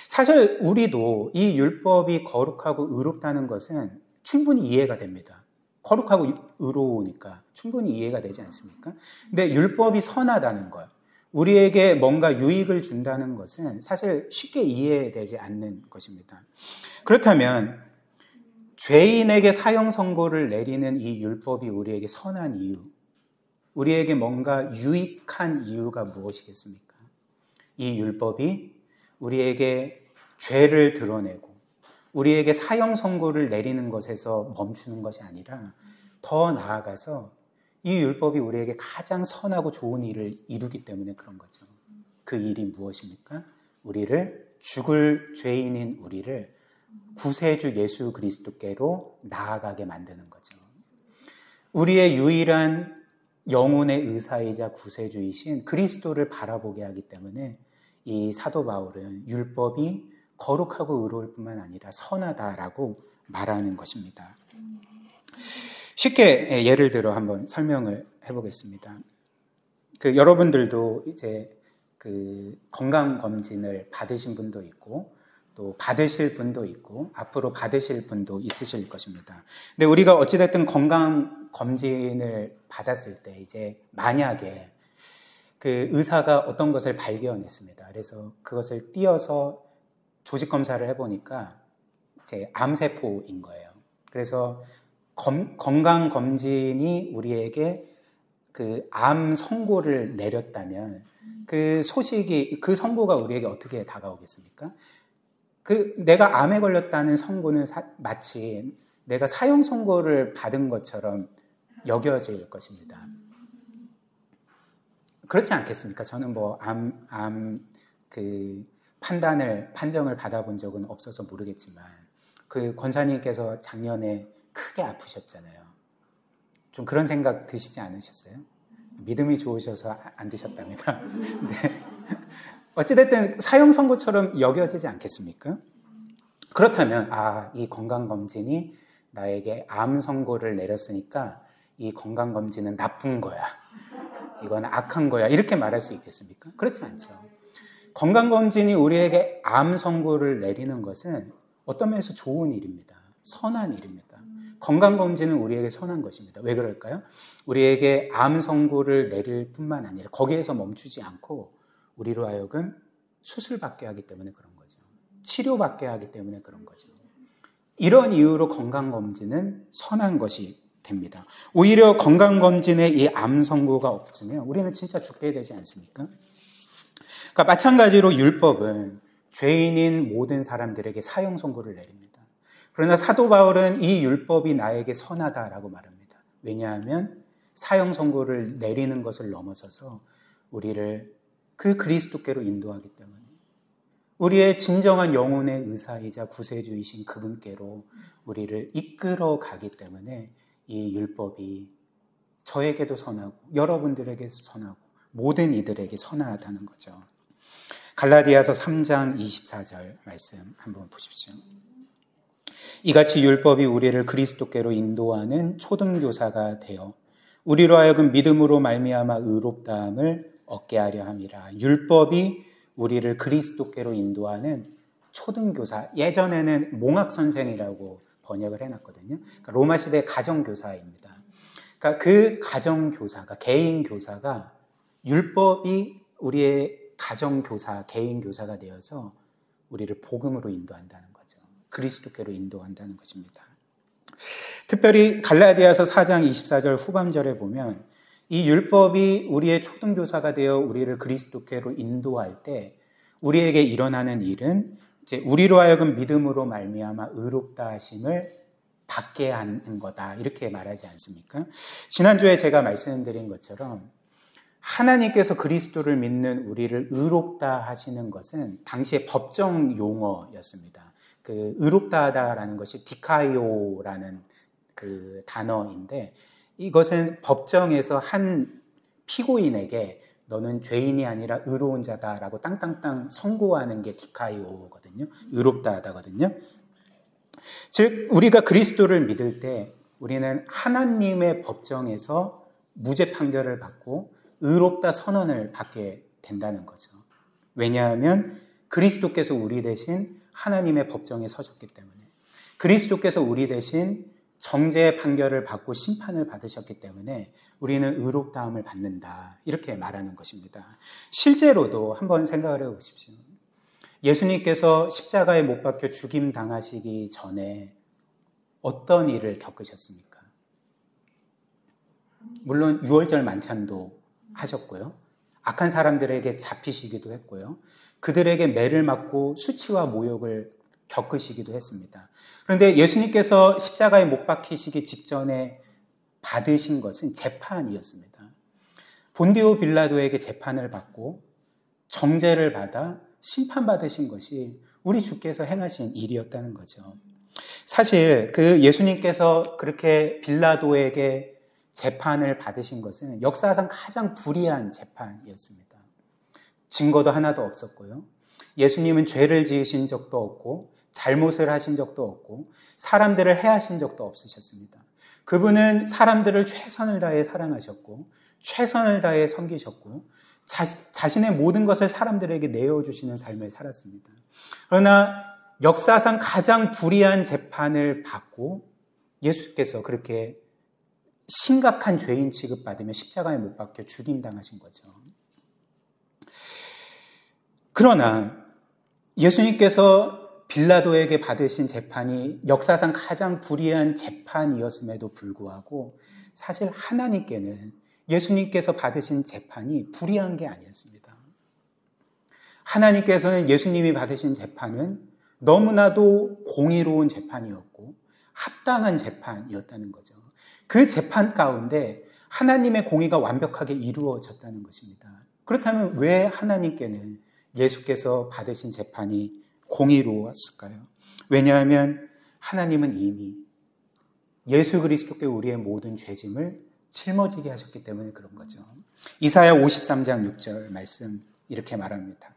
사실 우리도 이 율법이 거룩하고 의롭다는 것은 충분히 이해가 됩니다. 거룩하고 의로우니까 충분히 이해가 되지 않습니까? 근데 율법이 선하다는 것, 우리에게 뭔가 유익을 준다는 것은 사실 쉽게 이해되지 않는 것입니다. 그렇다면 죄인에게 사형 선고를 내리는 이 율법이 우리에게 선한 이유, 우리에게 뭔가 유익한 이유가 무엇이겠습니까? 이 율법이 우리에게 죄를 드러내고 우리에게 사형 선고를 내리는 것에서 멈추는 것이 아니라 더 나아가서 이 율법이 우리에게 가장 선하고 좋은 일을 이루기 때문에 그런 거죠. 그 일이 무엇입니까? 우리를, 죽을 죄인인 우리를 구세주 예수 그리스도께로 나아가게 만드는 거죠. 우리의 유일한 영혼의 의사이자 구세주이신 그리스도를 바라보게 하기 때문에 이 사도 바울은 율법이 거룩하고 의로울 뿐만 아니라 선하다라고 말하는 것입니다. 쉽게 예를 들어 한번 설명을 해보겠습니다. 여러분들도 이제 건강검진을 받으신 분도 있고 또 받으실 분도 있고 앞으로 받으실 분도 있으실 것입니다. 근데 우리가 어찌됐든 건강검진을 받았을 때 이제 만약에 그 의사가 어떤 것을 발견했습니다. 그래서 그것을 띄어서 조직 검사를 해보니까 이제 암세포인 거예요. 그래서 건강검진이 우리에게 그 암 선고를 내렸다면 그 소식이, 그 선고가 우리에게 어떻게 다가오겠습니까? 내가 암에 걸렸다는 선고는 마치 내가 사형 선고를 받은 것처럼 여겨질 것입니다. 그렇지 않겠습니까? 저는 판정을 받아본 적은 없어서 모르겠지만 그 권사님께서 작년에 크게 아프셨잖아요. 좀 그런 생각 드시지 않으셨어요? 믿음이 좋으셔서 안 드셨답니다. 네. 어찌됐든 사형 선고처럼 여겨지지 않겠습니까? 그렇다면 이 건강검진이 나에게 암 선고를 내렸으니까 이 건강검진은 나쁜 거야, 이건 악한 거야, 이렇게 말할 수 있겠습니까? 그렇지 않죠. 건강검진이 우리에게 암 선고를 내리는 것은 어떤 면에서 좋은 일입니다. 선한 일입니다. 건강검진은 우리에게 선한 것입니다. 왜 그럴까요? 우리에게 암 선고를 내릴 뿐만 아니라 거기에서 멈추지 않고 우리로 하여금 수술받게 하기 때문에 그런 거죠. 치료받게 하기 때문에 그런 거죠. 이런 이유로 건강검진은 선한 것이 됩니다. 오히려 건강검진에 이 암 선고가 없으면 우리는 진짜 죽게 되지 않습니까? 그러니까 마찬가지로 율법은 죄인인 모든 사람들에게 사형 선고를 내립니다. 그러나 사도 바울은 이 율법이 나에게 선하다라고 말합니다. 왜냐하면 사형 선고를 내리는 것을 넘어서서 우리를 그 그리스도께로 인도하기 때문에, 우리의 진정한 영혼의 의사이자 구세주이신 그분께로 우리를 이끌어 가기 때문에 이 율법이 저에게도 선하고 여러분들에게도 선하고 모든 이들에게 선하다는 거죠. 갈라디아서 3장 24절 말씀 한번 보십시오. 이같이 율법이 우리를 그리스도께로 인도하는 초등교사가 되어 우리로 하여금 믿음으로 말미암아 의롭다함을 얻게 하려 함이라. 율법이 우리를 그리스도께로 인도하는 초등교사, 예전에는 몽학선생이라고 번역을 해놨거든요. 그러니까 로마 시대 가정교사입니다. 그러니까 그 가정교사가, 개인교사가 율법이 우리의 가정교사, 개인교사가 되어서 우리를 복음으로 인도한다는 거죠. 그리스도께로 인도한다는 것입니다. 특별히 갈라디아서 4장 24절 후반절에 보면 이 율법이 우리의 초등교사가 되어 우리를 그리스도께로 인도할 때 우리에게 일어나는 일은 이제 우리로 하여금 믿음으로 말미암아 의롭다 하심을 받게 하는 거다, 이렇게 말하지 않습니까? 지난주에 제가 말씀드린 것처럼 하나님께서 그리스도를 믿는 우리를 의롭다 하시는 것은 당시의 법정 용어였습니다. 그 의롭다 하다라는 것이 디카이오라는 그 단어인데, 이것은 법정에서 한 피고인에게 너는 죄인이 아니라 의로운 자다라고 땅땅땅 선고하는 게 디카이오거든요. 의롭다 하다거든요. 즉 우리가 그리스도를 믿을 때 우리는 하나님의 법정에서 무죄 판결을 받고 의롭다 선언을 받게 된다는 거죠. 왜냐하면 그리스도께서 우리 대신 하나님의 법정에 서셨기 때문에, 그리스도께서 우리 대신 정죄의 판결을 받고 심판을 받으셨기 때문에 우리는 의롭다함을 받는다. 이렇게 말하는 것입니다. 실제로도 한번 생각을 해보십시오. 예수님께서 십자가에 못 박혀 죽임 당하시기 전에 어떤 일을 겪으셨습니까? 물론 6월절 만찬도 하셨고요. 악한 사람들에게 잡히시기도 했고요. 그들에게 매를 맞고 수치와 모욕을 겪으시기도 했습니다. 그런데 예수님께서 십자가에 못 박히시기 직전에 받으신 것은 재판이었습니다. 본디오 빌라도에게 재판을 받고 정죄를 받아 심판받으신 것이 우리 주께서 행하신 일이었다는 거죠. 사실 그 예수님께서 그렇게 빌라도에게 재판을 받으신 것은 역사상 가장 불의한 재판이었습니다. 증거도 하나도 없었고요. 예수님은 죄를 지으신 적도 없고 잘못을 하신 적도 없고 사람들을 해하신 적도 없으셨습니다. 그분은 사람들을 최선을 다해 사랑하셨고 최선을 다해 섬기셨고 자신의 모든 것을 사람들에게 내어주시는 삶을 살았습니다. 그러나 역사상 가장 불의한 재판을 받고 예수께서 그렇게 심각한 죄인 취급받으며 십자가에 못 박혀 죽임당하신 거죠. 그러나 예수님께서 빌라도에게 받으신 재판이 역사상 가장 불의한 재판이었음에도 불구하고 사실 하나님께는 예수님께서 받으신 재판이 불의한 게 아니었습니다. 하나님께서는 예수님이 받으신 재판은 너무나도 공의로운 재판이었고 합당한 재판이었다는 거죠. 그 재판 가운데 하나님의 공의가 완벽하게 이루어졌다는 것입니다. 그렇다면 왜 하나님께는 예수께서 받으신 재판이 공의로웠을까요? 왜냐하면 하나님은 이미 예수 그리스도께 우리의 모든 죄짐을 짊어지게 하셨기 때문에 그런 거죠. 이사야 53장 6절 말씀 이렇게 말합니다.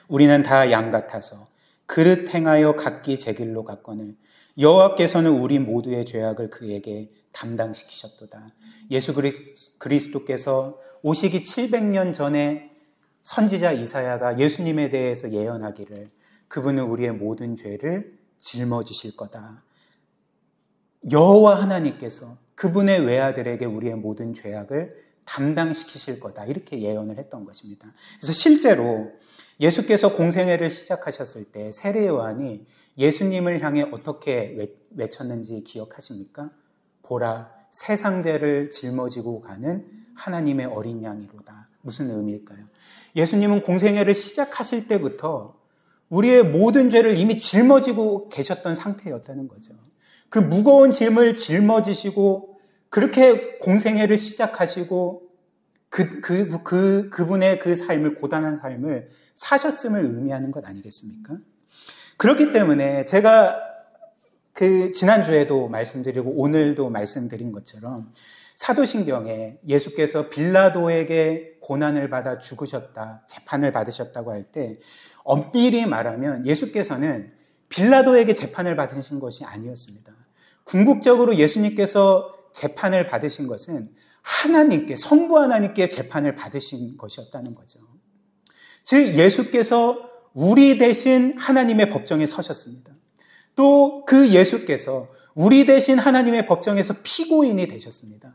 우리는 다 양 같아서 그릇 행하여 각기 제 길로 갔거늘 여호와께서는 우리 모두의 죄악을 그에게 담당시키셨도다. 예수 그리스도께서 오시기 700년 전에 선지자 이사야가 예수님에 대해서 예언하기를 그분은 우리의 모든 죄를 짊어지실 거다. 여호와 하나님께서 그분의 외아들에게 우리의 모든 죄악을 담당시키실 거다. 이렇게 예언을 했던 것입니다. 그래서 실제로 예수께서 공생애를 시작하셨을 때 세례 요한이 예수님을 향해 어떻게 외쳤는지 기억하십니까? 보라, 세상 죄를 짊어지고 가는 하나님의 어린 양이로다. 무슨 의미일까요? 예수님은 공생애를 시작하실 때부터 우리의 모든 죄를 이미 짊어지고 계셨던 상태였다는 거죠. 그 무거운 짐을 짊어지시고 그렇게 공생애를 시작하시고 그분의 그 삶을, 고단한 삶을 사셨음을 의미하는 것 아니겠습니까? 그렇기 때문에 제가 지난주에도 말씀드리고 오늘도 말씀드린 것처럼 사도신경에 예수께서 빌라도에게 고난을 받아 죽으셨다, 재판을 받으셨다고 할 때 엄밀히 말하면 예수께서는 빌라도에게 재판을 받으신 것이 아니었습니다. 궁극적으로 예수님께서 재판을 받으신 것은 하나님께, 성부 하나님께 재판을 받으신 것이었다는 거죠. 즉 예수께서 우리 대신 하나님의 법정에 서셨습니다. 또 그 예수께서 우리 대신 하나님의 법정에서 피고인이 되셨습니다.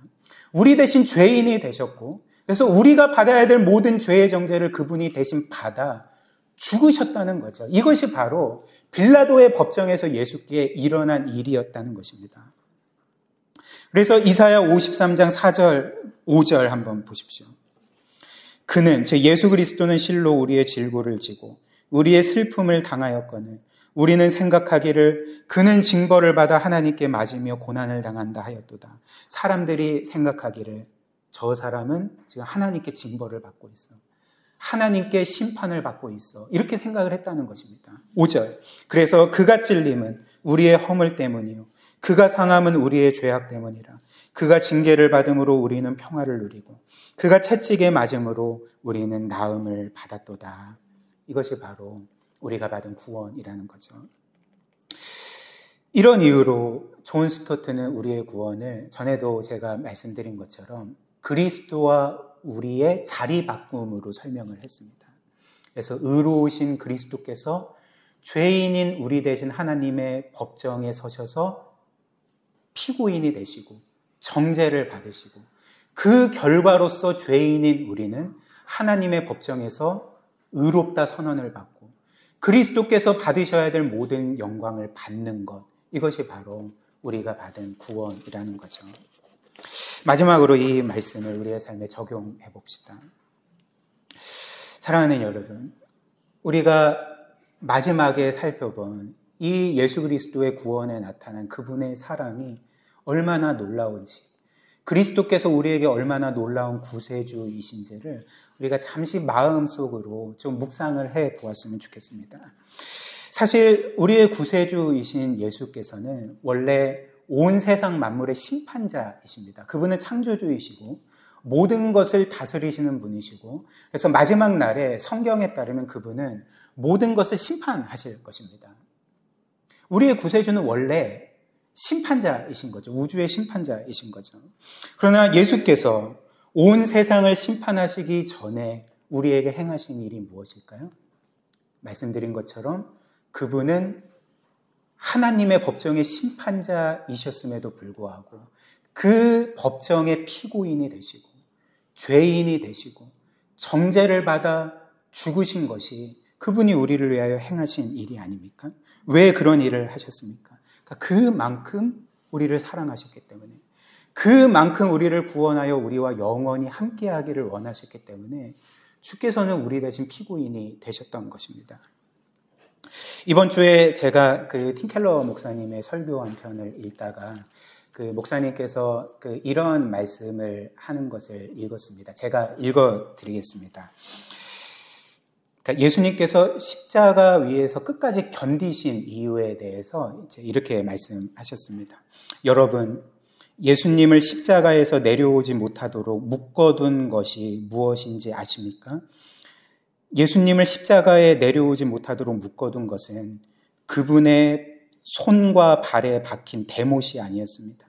우리 대신 죄인이 되셨고, 그래서 우리가 받아야 될 모든 죄의 정죄를 그분이 대신 받아 죽으셨다는 거죠. 이것이 바로 빌라도의 법정에서 예수께 일어난 일이었다는 것입니다. 그래서 이사야 53장 4절, 5절 한번 보십시오. 그는, 즉 예수 그리스도는 실로 우리의 질고를 지고 우리의 슬픔을 당하였거늘 우리는 생각하기를 그는 징벌을 받아 하나님께 맞으며 고난을 당한다 하였도다. 사람들이 생각하기를 저 사람은 지금 하나님께 징벌을 받고 있어. 하나님께 심판을 받고 있어. 이렇게 생각을 했다는 것입니다. 5절. 그래서 그가 찔림은 우리의 허물 때문이요. 그가 상함은 우리의 죄악 때문이라. 그가 징계를 받음으로 우리는 평화를 누리고 그가 채찍에 맞음으로 우리는 나음을 받았도다. 이것이 바로 우리가 받은 구원이라는 거죠. 이런 이유로 존 스토트는 우리의 구원을 전에도 제가 말씀드린 것처럼 그리스도와 우리의 자리 바꿈으로 설명을 했습니다. 그래서 의로우신 그리스도께서 죄인인 우리 대신 하나님의 법정에 서셔서 피고인이 되시고 정죄를 받으시고 그 결과로서 죄인인 우리는 하나님의 법정에서 의롭다 선언을 받고 그리스도께서 받으셔야 될 모든 영광을 받는 것, 이것이 바로 우리가 받은 구원이라는 거죠. 마지막으로 이 말씀을 우리의 삶에 적용해 봅시다. 사랑하는 여러분, 우리가 마지막에 살펴본 이 예수 그리스도의 구원에 나타난 그분의 사랑이 얼마나 놀라운지, 그리스도께서 우리에게 얼마나 놀라운 구세주이신지를 우리가 잠시 마음속으로 좀 묵상을 해 보았으면 좋겠습니다. 사실 우리의 구세주이신 예수께서는 원래 온 세상 만물의 심판자이십니다. 그분은 창조주이시고 모든 것을 다스리시는 분이시고, 그래서 마지막 날에 성경에 따르면 그분은 모든 것을 심판하실 것입니다. 우리의 구세주는 원래 심판자이신 거죠. 우주의 심판자이신 거죠. 그러나 예수께서 온 세상을 심판하시기 전에 우리에게 행하신 일이 무엇일까요? 말씀드린 것처럼 그분은 하나님의 법정의 심판자이셨음에도 불구하고 그 법정의 피고인이 되시고 죄인이 되시고 정죄를 받아 죽으신 것이 그분이 우리를 위하여 행하신 일이 아닙니까? 왜 그런 일을 하셨습니까? 그만큼 우리를 사랑하셨기 때문에, 그만큼 우리를 구원하여 우리와 영원히 함께하기를 원하셨기 때문에 주께서는 우리 대신 피고인이 되셨던 것입니다. 이번 주에 제가 팀켈러 목사님의 설교 한 편을 읽다가 목사님께서 이런 말씀을 하는 것을 읽었습니다. 제가 읽어드리겠습니다. 그러니까 예수님께서 십자가 위에서 끝까지 견디신 이유에 대해서 이렇게 말씀하셨습니다. 여러분, 예수님을 십자가에서 내려오지 못하도록 묶어둔 것이 무엇인지 아십니까? 예수님을 십자가에 내려오지 못하도록 묶어둔 것은 그분의 손과 발에 박힌 대못이 아니었습니다.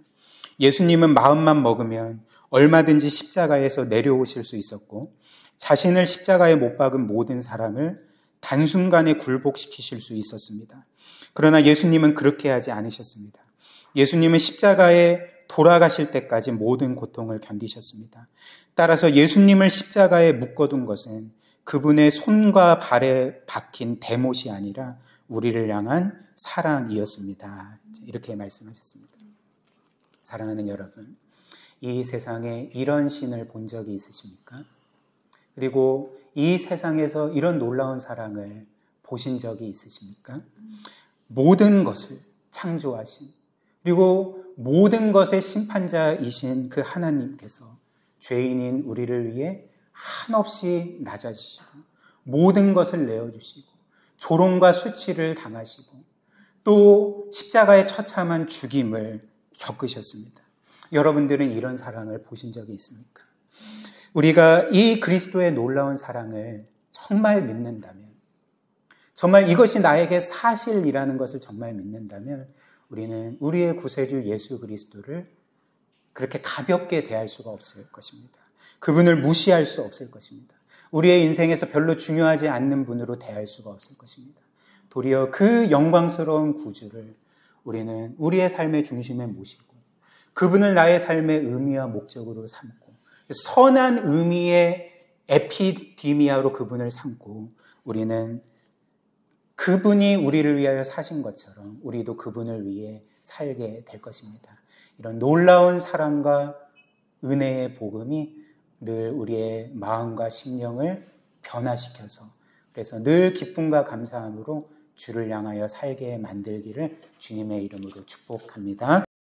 예수님은 마음만 먹으면 얼마든지 십자가에서 내려오실 수 있었고 자신을 십자가에 못 박은 모든 사람을 단순간에 굴복시키실 수 있었습니다. 그러나 예수님은 그렇게 하지 않으셨습니다. 예수님은 십자가에 돌아가실 때까지 모든 고통을 견디셨습니다. 따라서 예수님을 십자가에 묶어둔 것은 그분의 손과 발에 박힌 대못이 아니라 우리를 향한 사랑이었습니다. 이렇게 말씀하셨습니다. 사랑하는 여러분, 이 세상에 이런 신을 본 적이 있으십니까? 그리고 이 세상에서 이런 놀라운 사랑을 보신 적이 있으십니까? 모든 것을 창조하신, 그리고 모든 것의 심판자이신 그 하나님께서 죄인인 우리를 위해 한없이 낮아지시고 모든 것을 내어주시고 조롱과 수치를 당하시고 또 십자가의 처참한 죽임을 겪으셨습니다. 여러분들은 이런 사랑을 보신 적이 있습니까? 우리가 이 그리스도의 놀라운 사랑을 정말 믿는다면, 정말 이것이 나에게 사실이라는 것을 정말 믿는다면 우리는 우리의 구세주 예수 그리스도를 그렇게 가볍게 대할 수가 없을 것입니다. 그분을 무시할 수 없을 것입니다. 우리의 인생에서 별로 중요하지 않는 분으로 대할 수가 없을 것입니다. 도리어 그 영광스러운 구주를 우리는 우리의 삶의 중심에 모시고 그분을 나의 삶의 의미와 목적으로 삼고 선한 의미의 에피디미아로 그분을 삼고 우리는 그분이 우리를 위하여 사신 것처럼 우리도 그분을 위해 살게 될 것입니다. 이런 놀라운 사랑과 은혜의 복음이 늘 우리의 마음과 심령을 변화시켜서 그래서 늘 기쁨과 감사함으로 주를 향하여 살게 만들기를 주님의 이름으로 축복합니다.